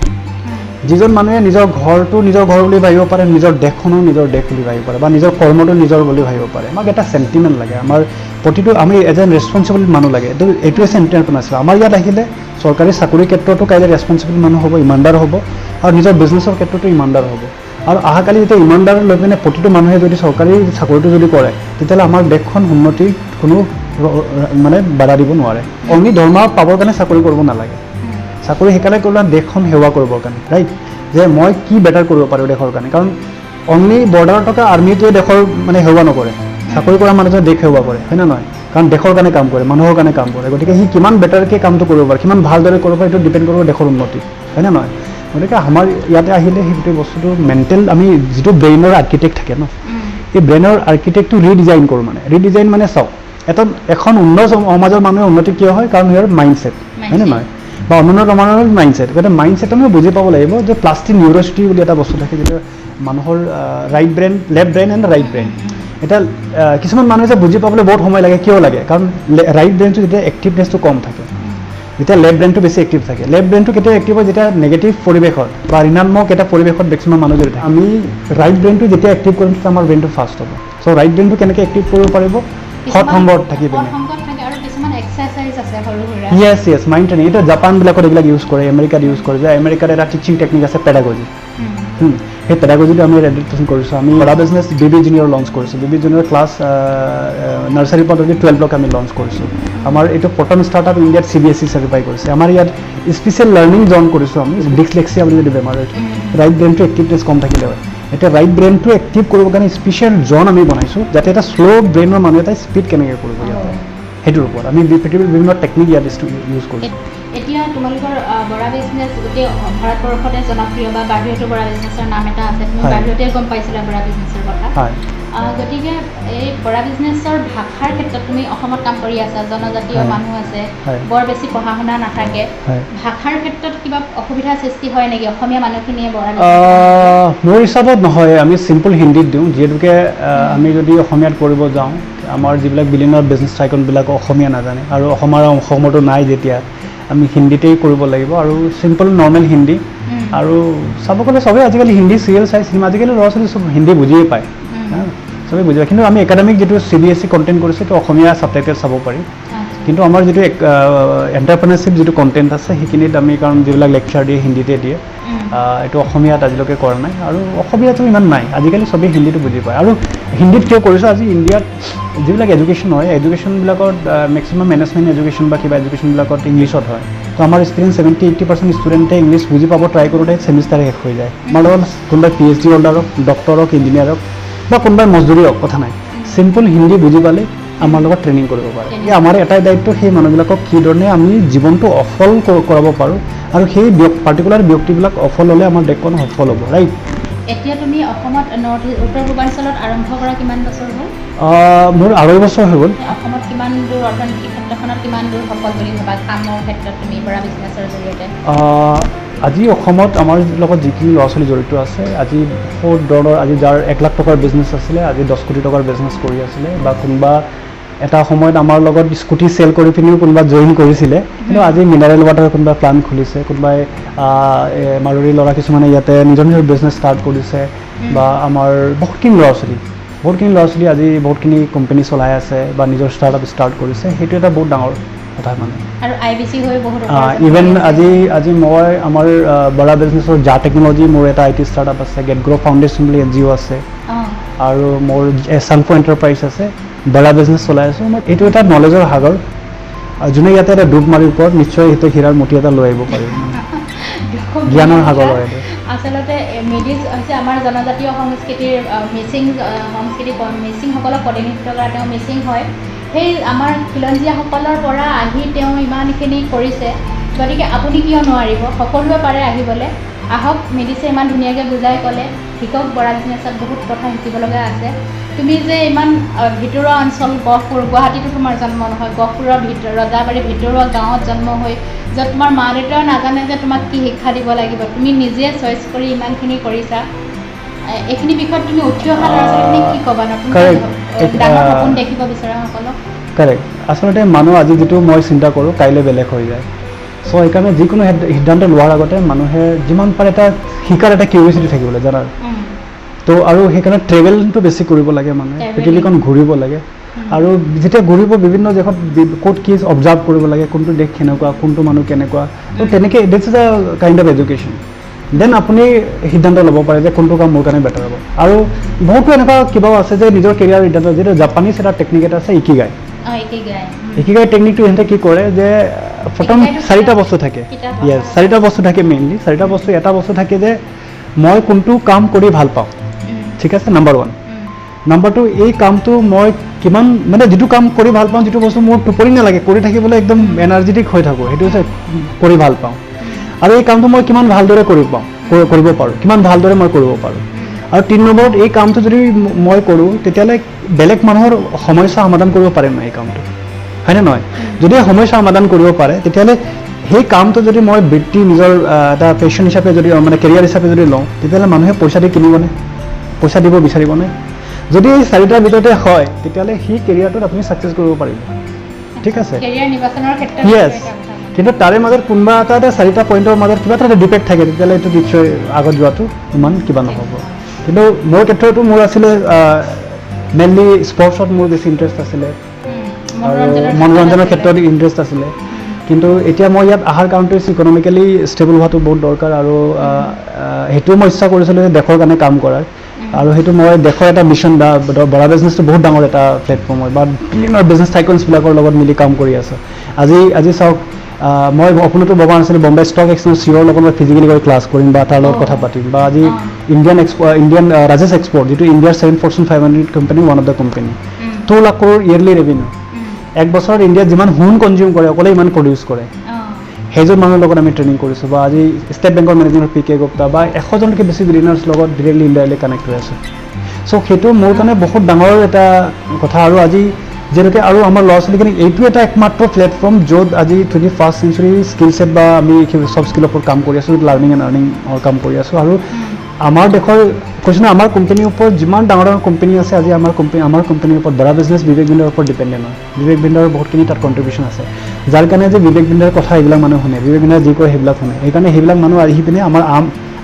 যিজন মানুহে নিজৰ ঘৰটো নিজৰ ঘৰ বুলি ভাবিব পাৰে, নিজৰ দেশখনো নিজৰ দেশ বুলি ভাবিব পাৰে, বা নিজৰ কৰ্মটো নিজৰ বুলি ভাবিব পাৰে। আমাক এটা চেণ্টিমেণ্ট লাগে, আমাৰ প্ৰতিটো আমি এজ এন ৰেছপনচিবল মানুহ লাগে, এইটো হৈছে এণ্টাৰপ্ৰেনাৰশ্বিপ। আমাৰ ইয়াত আহিলে চৰকাৰী চাকৰিৰ ক্ষেত্ৰতো কাইলৈ ৰেছপনচিবল মানুহ হ'ব, ইমানদাৰ হ'ব, আৰু নিজৰ বিজনেছৰ ক্ষেত্ৰতো ইমানদাৰ হ'ব। আৰু অহাকালি যেতিয়া ইমানদাৰ লৈ পিনে প্ৰতিটো মানুহে যদি চৰকাৰী চাকৰিটো যদি কৰে, তেতিয়াহ'লে আমাৰ দেশখন উন্নতিৰ কোনো মানে বাধা দিব নোৱাৰে। অনলি দৰমহা পাবৰ কাৰণে চাকৰি কৰিব নালাগে, চাকৰি সেইকাৰণে কৰিলে দেশখন সেৱা কৰিবৰ কাৰণে, ৰাইট? যে মই কি বেটাৰ কৰিব পাৰোঁ দেশৰ কাৰণে, কাৰণ অনলি বৰ্ডাৰত থকা আৰ্মিটোৱে দেশৰ মানে সেৱা নকৰে, চাকৰি কৰা মানুহজনে দেশ সেৱা কৰে, হয় নে নহয়? কাৰণ দেশৰ কাৰণে কাম কৰে, মানুহৰ কাৰণে কাম কৰে। গতিকে সি কিমান বেটাৰকৈ কামটো কৰিব পাৰে, কিমান ভালদৰে কৰিব পাৰে, এইটো ডিপেণ্ড কৰিব দেশৰ উন্নতি, হয় নে নহয়? গতিকে আমাৰ ইয়াতে আহিলে সেইটো বস্তুটো মেণ্টেল, আমি যিটো ব্ৰেইনৰ আৰ্কিটেক্ট থাকে ন, এই ব্ৰেইনৰ আৰ্কিটেক্টটো ৰিডিজাইন কৰোঁ। ৰিডিজাইন মানে চাওক, এখন উন্নত সমাজৰ মানুহৰ উন্নতি কিয় হয়? কাৰণ ইয়াৰ মাইণ্ডছেট, হয়নে নহয়? বা উন্নত সমাজৰ মাইণ্ডছেট। গতিকে মাইণ্ডছেট আমি বুজি পাব লাগিব যে প্লাষ্টিক নিউৰ'চিটি বুলি এটা বস্তু থাকে, যিটো মানুহৰ right brain, left brain and right brain. এতিয়া কিছুমান মানুহে যে বুজি পাবলৈ বহুত সময় লাগে, কিয় লাগে? কাৰণ ৰাইট ব্ৰেইনটো যেতিয়া এক্টিভনেছটো কম থাকে, যেতিয়া লেফ্ট ব্ৰেইনটো বেছি এক্টিভ থাকে। লেফ্ট ব্ৰেইনটো কেতিয়া এক্টিভ হয়? যেতিয়া নেগেটিভ পৰিৱেশত বা ঋণাত্মক এটা পৰিৱেশত মেক্সিমাম মানুহ যদি থাকে। আমি ৰাইট ব্ৰেইনটো যেতিয়া এক্টিভ কৰিম, তেতিয়া আমাৰ ব্ৰেইনটো ফাষ্ট হ'ব। চ' ৰাইট ব্ৰেইনটো কেনেকৈ এক্টিভ কৰিব পাৰিব? সৎ সংগত থাকি পিনে। য়েছ, মাইণ্ড ট্ৰেইনিং। এইটো জাপানবিলাকত এইবিলাক ইউজ কৰে, আমেৰিকাত ইউজ কৰে। যে আমেৰিকাত এটা টিচিং টেকনিক আছে পেডাগজি। সেই পেডাগজিটো আমি এডাপ্টেশ্যন কৰিছোঁ। আমি Bora business BB junior launch কৰিছোঁ। BB জুনিয়ৰ ক্লাছ নাৰ্চাৰীৰ পৰা 12ক আমি লঞ্চ কৰিছোঁ। আমাৰ এইটো প্ৰথম ষ্টাৰ্টআপ ইণ্ডিয়াত CBSE চাৰ্টিফাই কৰিছে। আমাৰ ইয়াত স্পেচিয়েল লাৰ্ণিং জ'ন কৰিছোঁ আমি, ডিছলেক্সিয়া বুলি যদি বেমাৰ হয়, ৰাইট ব্ৰেইনটো এক্টিভনেছ কম থাকিলে হয়। এতিয়া ৰাইট ব্ৰেইনটো এক্টিভ কৰিবৰ কাৰণে স্পেচিয়েল জ'ন আমি বনাইছোঁ, যাতে এটা শ্ল' ব্ৰেইনৰ মানুহ এটা স্পীড কেনেকৈ কৰিব ইয়াতে, সেইটোৰ ওপৰত আমি পৃথিৱীৰ বিভিন্ন টেকনিক ইয়াত ইউজ কৰিছোঁ। এতিয়া তোমালোকৰ বৰা বিজনেছ গোটেই ভাৰতবৰ্ষতে জনপ্ৰিয়, বা বাহিৰতো বৰা বিজনেছৰ নাম এটা আছে, তুমি বাহিৰতে গম পাইছিলা বৰা বিজনেছৰ কথা। গতিকে এই বৰা বিজনেছৰ ভাষাৰ ক্ষেত্ৰত তুমি অসমত কাম কৰি আছা, জনজাতীয় মানুহ আছে, বৰ বেছি পঢ়া শুনা নাথাকে, ভাষাৰ ক্ষেত্ৰত কিবা অসুবিধাৰ সৃষ্টি হয় নেকি অসমীয়া মানুহখিনিয়ে বৰা? মোৰ হিচাপত নহয়, আমি চিম্পল হিন্দীত দিওঁ। যিহেতুকে আমি যদি অসমীয়াত কৰিব যাওঁ, আমাৰ যিবিলাক বিলিয়নাৰ বিজনেছ টাইকনবিলাক অসমীয়া নাজানে, আৰু অসমতো নাই, যেতিয়া আমি হিন্দীতেই কৰিব লাগিব, আৰু চিম্পল নৰ্মেল হিন্দী। আৰু চাব গ'লে চবেই আজিকালি হিন্দী চিৰিয়েল চাই, আজিকালি ল'ৰা ছোৱালী চব হিন্দী বুজিয়ে পায়। চবে বুজি পায় কিন্তু আমি একাডেমিক যিটো CBSE কণ্টেণ্ট কৰিছোঁ সেইটো অসমীয়া ছাবটাইটেল চাব পাৰি কিন্তু আমাৰ যিটো এণ্টাৰপ্ৰেনাৰশ্বিপ যিটো কণ্টেণ্ট আছে সেইখিনিত আমি কাৰণ যিবিলাক লেকচাৰ দিয়ে হিন্দীতে দিয়ে এইটো অসমীয়াত আজিলৈকে কৰা নাই আৰু অসমীয়াটো ইমান নাই আজিকালি চবেই হিন্দীটো বুজি পায় আৰু হিন্দীত কিয় কৰিছোঁ আজি ইণ্ডিয়াত যিবিলাক এডুকেশ্যন হয় এডুকেশ্যনবিলাকত মেক্সিমাম মেনেজমেণ্ট এডুকেশ্যন বা কিবা এডুকেশ্যনবিলাকত ইংলিছত হয় তো আমাৰ ষ্টুডেণ্ট 70-80% ষ্টুডেণ্টে ইংলিছ বুজি পাব ট্ৰাই কৰোঁতে ছেমিষ্টাৰ শেষ হৈ যায় আমাৰ লগত কোনোবাই PhD হোল্ডাৰ হওক ডক্টৰ হওক ইঞ্জিনিয়াৰ হওক বা কোনোবাই মজদুৰি হওক কথা নাই চিম্পল হিন্দী বুজি পালে আমাৰ লগত ট্ৰেইনিং কৰিব পাৰে আমাৰ এটাই দায়িত্ব সেই মানুহবিলাকক কি ধৰণে আমি জীৱনটো সফল কৰাব পাৰোঁ আৰু সেই পাৰ্টিকুলাৰ ব্যক্তিবিলাক সফল হ'লে আমাৰ দেশখন সফল হ'ব ৰাইট এতিয়া তুমি অসমত উত্তৰ পূৰ্বাঞ্চলত আৰম্ভ কৰা কিমান বছৰ হ'ল মোৰ 2.5 বছৰ হৈ গ'ল অসমত কিমান দূৰ অৰ্থনৈতিক ক্ষেত্ৰখনত কিমান দূৰ সফল বুলি ভাবা কামৰ ক্ষেত্ৰত তুমি বৰা বিজনেছৰ জৰিয়তে আজি অসমত আমাৰ লগত যিখিনি ল'ৰা ছোৱালী জড়িত আছে আজি বহুত ধৰণৰ আজি যাৰ 1 লাখ টকাৰ বিজনেছ আছিলে আজি 10 কোটি টকাৰ বিজনেছ কৰি আছিলে বা কোনোবা এটা সময়ত আমাৰ লগত স্কুটি চেল কৰি পিনিও কোনোবা জইন কৰিছিলে কিন্তু আজি মিনাৰেল ৱাটাৰ কোনোবা প্লাণ্ট খুলিছে কোনোবাই মাৰোৱাৰী ল'ৰা কিছুমানে ইয়াতে নিজৰ নিজৰ বিজনেছ ষ্টাৰ্ট কৰিছে বা আমাৰ বহুতখিনি ল'ৰা ছোৱালী আজি বহুতখিনি কোম্পানী চলাই আছে বা নিজৰ ষ্টাৰ্টআপ ষ্টাৰ্ট কৰিছে সেইটো এটা বহুত ডাঙৰ কথা মানে আৰু IBC হৈ বহুত ইভেন আজি মই আমাৰ বৰা বিজনেছৰ জা টেকন'লজি মোৰ এটা IT ষ্টাৰ্টআপ আছে গেট গ্ৰ' ফাউণ্ডেশ্যন বুলি NGO আছে আৰু মোৰ চানফো এণ্টাৰপ্ৰাইজ আছে বৰা বিজনেছ চলাই আছোঁ মই এইটো এটা নলেজৰ সাগৰ যোনে ইয়াতে এটা ডুব মাৰিৰ ওপৰত নিশ্চয় সেইটো হীৰাৰ মুঠি এটা লৈ আহিব পাৰিব জ্ঞানৰ সাগৰ হয় এইটো আচলতে মিডিজ হৈছে আমাৰ জনজাতীয় সংস্কৃতিৰ মিচিংসকলক প্ৰতিনিধিত্ব কৰা তেওঁ মিচিং হয় সেই আমাৰ খিলঞ্জীয়াসকলৰ পৰা আহি তেওঁ ইমানখিনি কৰিছে গতিকে আপুনি কিয় নোৱাৰিব সকলোৱে পাৰে আহিবলৈ আহক মিডিছে ইমান ধুনীয়াকৈ বুজাই ক'লে শিকক বৰা বিজনেছত বহুত কথা শিকিব লগা আছে তুমি যে ইমান ভিতৰুৱা অঞ্চল গহপুৰ গুৱাহাটীতো তোমাৰ জন্ম নহয় গহপুৰৰ ৰজাবাৰী ভিতৰুৱা গাঁৱত জন্ম হৈ য'ত তোমাৰ মা দেউতাও নাজানে যে তোমাক কি শিক্ষা দিব লাগিব তুমি নিজে চইচ কৰি ইমানখিনি কৰিছা এইখিনি বিষয়ত তুমি উঠি অহা ল'ৰা ছোৱালীখিনিক কি ক'বা নতুন ডাঙৰ সপোন দেখিব বিচৰাসকলক কাৰেক্ট আচলতে মানুহ আজি যিটো মই চিন্তা কৰোঁ কাইলৈ বেলেগ হৈ যায় চ' সেইকাৰণে যিকোনো সিদ্ধান্ত লোৱাৰ আগতে মানুহে যিমান পাৰে এটা শিকাৰ এটা কিউৰিচিটি থাকিব লাগে জানাৰ তো আৰু সেইকাৰণে ট্ৰেভেলটো বেছি কৰিব লাগে মানুহে পৃথিৱীখন ঘূৰিব লাগে আৰু যেতিয়া ঘূৰিব বিভিন্ন দেশত ক'ত কি অবজাৰ্ভ কৰিব লাগে কোনটো দেশ কেনেকুৱা কোনটো মানুহ কেনেকুৱা তো তেনেকৈ this is a kind of education then আপুনি সিদ্ধান্ত ল'ব পাৰে যে কোনটো কাম মোৰ কাৰণে বেটাৰ হ'ব আৰু বহুতো এনেকুৱা কিবাও আছে যে নিজৰ কেৰিয়াৰ সিদ্ধান্ত যিটো জাপানীজ এটা টেকনিক এটা আছে ইকিগাই টেকনিকটো সিহঁতে কি কৰে যে প্ৰথম 4টা বস্তু থাকে য়েছ 4টা বস্তু থাকে মেইনলি 4টা বস্তু এটা বস্তু থাকে যে মই কোনটো কাম কৰি ভাল পাওঁ ঠিক আছে নাম্বাৰ 1 নাম্বাৰ 2 এই কামটো মই কিমান মানে যিটো কাম কৰি ভাল পাওঁ যিটো বস্তু মোৰ টোপনি নালাগে কৰি থাকিবলৈ একদম এনাৰ্জেটিক হৈ থাকোঁ সেইটো হৈছে কৰি ভাল পাওঁ আৰু এই কামটো মই কিমান ভালদৰে কৰিব পাৰোঁ কিমান ভালদৰে মই কৰিব পাৰোঁ আৰু 3 নম্বৰত এই কামটো যদি মই কৰোঁ তেতিয়াহ'লে বেলেগ মানুহৰ সমস্যা সমাধান কৰিব পাৰিম মই এই কামটো হয়নে নহয় যদি সমস্যা সমাধান কৰিব পাৰে তেতিয়াহ'লে সেই কামটো যদি মই বৃত্তি নিজৰ এটা পেশ্যন হিচাপে যদি মানে কেৰিয়াৰ হিচাপে যদি লওঁ তেতিয়াহ'লে মানুহে পইচা দি কিনিবনে পইচা দিব বিচাৰিবনে যদি এই 4টাৰ ভিতৰতে হয় তেতিয়াহ'লে সেই কেৰিয়াৰটোত আপুনি ছাকচেছ কৰিব পাৰিব ঠিক আছে কেৰিয়াৰ নিৰ্বাচনৰ ক্ষেত্ৰত য়েছ কিন্তু তাৰে মাজত কোনোবা এটা 4টা পইণ্টৰ মাজত কিবা এটা ডিফেক্ট থাকে তেতিয়াহ'লে এইটো নিশ্চয় আগত যোৱাটো ইমান কিবা নহ'ব কিন্তু মোৰ ক্ষেত্ৰতো মোৰ আছিলে মেইনলি স্পৰ্টছত মোৰ বেছি ইণ্টাৰেষ্ট আছিলে আৰু মনোৰঞ্জনৰ ক্ষেত্ৰত ইণ্টাৰেষ্ট আছিলে কিন্তু এতিয়া মই ইয়াত অহাৰ কাৰণটো ইকনমিকেলি ষ্টেবল হোৱাটো বহুত দৰকাৰ আৰু সেইটোও মই ইচ্ছা কৰিছিলোঁ যে দেশৰ কাৰণে কাম কৰাৰ আৰু সেইটো মই দেশৰ এটা মিছন বা বৰা বিজনেছটো বহুত ডাঙৰ এটা প্লেটফৰ্ম হয় বা বিভিন্ন বিজনেছ টাইকনছবিলাকৰ লগত মিলি কাম কৰি আছে আজি চাওক মই সপোনতো ভবা নাছিলোঁ বম্বে ষ্টক এক্সচেঞ্জ চিঅ'ৰ লগত মই ফিজিকেলি গৈ ক্লাছ কৰিম বা তাৰ লগত কথা পাতিম বা আজি ইণ্ডিয়ান ৰাজেশ এক্সপৰ্ট যিটো ইণ্ডিয়াৰ 7 Fortune 500 company one of the company 2 lakh crore yearly revenue এক বছৰত ইণ্ডিয়াত যিমান সোণ কনজিউম কৰে অকলে ইমান প্ৰডিউচ কৰে সেইজন মানুহৰ লগত আমি ট্ৰেইনিং কৰিছোঁ বা আজি ষ্টেট বেংকৰ মেনেজাৰ PK গুপ্তা বা 100জনকৈ বেছি বিলিয়নাৰ্ছ লগত ডিৰেক্টলি ইনডাইৰেক্টলি কানেক্ট হৈ আছে চ' সেইটো মোৰ কাৰণে বহুত ডাঙৰ এটা কথা আৰু আজি যেনেকৈ আৰু আমাৰ ল'ৰা ছোৱালীখিনি এইটো এটা একমাত্ৰ প্লেটফৰ্ম য'ত আজি 21st century স্কিল ছেট বা আমি চব স্কিলৰ ওপৰত কাম কৰি আছোঁ লাৰ্ণিং এণ্ড আৰ্ণিঙৰ কাম কৰি আছোঁ আৰু আমাৰ দেশৰ কৈছোঁ না আমাৰ কোম্পানীৰ ওপৰত যিমান ডাঙৰ ডাঙৰ কোম্পানী আছে আজি আমাৰ কোম্পানীৰ ওপৰত বৰা বিজনেছ বিবেক বিন্দাৰ ওপৰত ডিপেণ্ডেণ্ট হয় বিবেক বিন্দাৰ বহুতখিনি তাত কণ্ট্ৰিবিউশ্যন আছে যাৰ কাৰণে যে বিবেক বিন্দাৰ কথা এইবিলাক মানুহ শুনে বিবেক বিন্দাৰ যি কয় সেইবিলাক শুনে সেইকাৰণে সেইবিলাক মানুহ আহি পিনে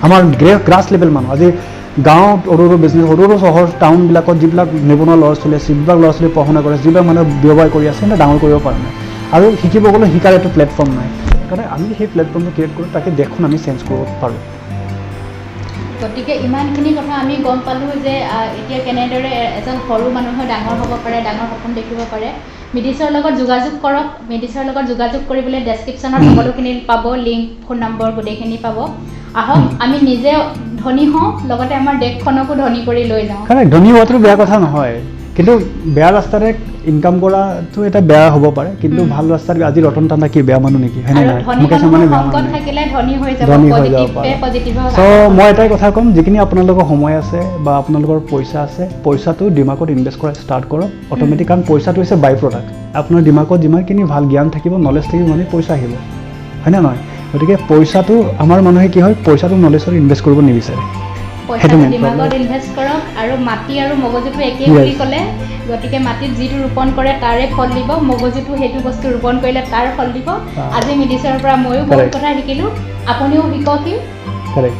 আমাৰ গ্ৰাছ লেভেল মানুহ আজি গাঁৱত সৰু সৰু বিজনেছ সৰু সৰু চহৰ টাউনবিলাকত যিবিলাক নিবনুৱা ল'ৰা ছোৱালী আছে যিবিলাক ল'ৰা ছোৱালী পঢ়া শুনা কৰি আছে যিবিলাক মানুহে ব্যৱসায় কৰি আছে মানে ডাঙৰ কৰিব পৰা নাই আৰু শিকিব গ'লে শিকাৰ এইটো প্লেটফৰ্ম নাই সেইকাৰণে আমি সেই প্লেটফৰ্মটো ক্ৰিয়েট কৰোঁ তাকে দেশখন আমি চেঞ্জ কৰিব পাৰোঁ গতিকে ইমানখিনি কথা আমি গম পালোঁ যে এতিয়া কেনেদৰে এজন সৰু মানুহে ডাঙৰ হ'ব পাৰে ডাঙৰ সপোন দেখিব পাৰে মিডিছৰ লগত যোগাযোগ কৰক মিডিছৰ লগত যোগাযোগ কৰিবলৈ ডেছক্ৰিপশ্যনত সকলোখিনি পাব লিংক ফোন নম্বৰ গোটেইখিনি পাব আহক আমি নিজে ধনী হওঁ লগতে আমাৰ দেশখনকো ধনী কৰি লৈ যাওঁ কাৰণ ধনী হোৱাটো বেয়া কথা নহয় কিন্তু বেয়া ৰাস্তাৰে ইনকাম কৰাটো এটা বেয়া হ'ব পাৰে কিন্তু ভাল ৰাস্তাত আজি ৰতন টাটা কি বেয়া মানুহ নেকি হয়নে নহয় মুকেশ আম্বানী বেয়া মানুহ থাকিলে ধনী হৈ যাব ধনী হৈ যাব পজিটিভ চ' মই এটাই কথা ক'ম যিখিনি আপোনালোকৰ সময় আছে বা আপোনালোকৰ পইচা আছে পইচাটো দিমাগত ইনভেষ্ট কৰা ষ্টাৰ্ট কৰক অট'মেটিক কাৰণ পইচাটো হৈছে বাই প্ৰডাক্ট আপোনাৰ দিমাগত যিমানখিনি ভাল জ্ঞান থাকিব নলেজ থাকিব মানে পইচা আহিব হয়নে নহয় গতিকে পইচাটো আমাৰ মানুহে কি হয় পইচাটো নলেজত ইনভেষ্ট কৰিব নিবিচাৰে পইচাটো দিমাগত ইনভেষ্ট কৰক আৰু মাটি আৰু মগজুটো একেই বুলি ক'লে গতিকে মাটিত যিটো ৰোপণ কৰে তাৰে ফল দিব মগজুটো সেইটো বস্তু ৰোপণ কৰিলে তাৰ ফল দিব আজি মিডিছৰ পৰা ময়ো বহুত কথা শিকিলোঁ আপুনিও শিককহি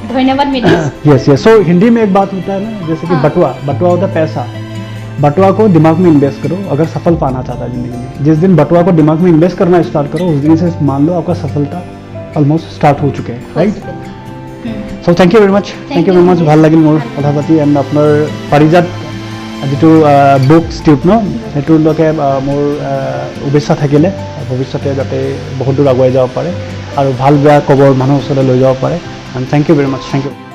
धन्यवाद मिडिस यस यस सो हिंदी में एक बात होता है ना जैसे कि बटुआ होता है पैसा बटुआ को दिमाग में इन्वेस्ट करो अगर सफल पाना चाहता है जिंदगी में जिस दिन बटुआ को दिमाग में इन्वेस्ट करना स्टार्ट करो उस दिन से मान लो आपका सफलता ऑलमोस्ट स्टार्ट हो चुके हैं right so thank you very much ভাল লাগিল মোৰ কথা পাতি এণ্ড আপোনাৰ পাৰিজাত যিটো বুকছ টিউব ন সেইটোলৈকে মোৰ শুভেচ্ছা থাকিলে ভৱিষ্যতে যাতে বহুত দূৰ আগুৱাই যাব পাৰে আৰু ভাল বেয়া খবৰ মানুহৰ ওচৰলৈ লৈ যাব পাৰে and thank you very much thank U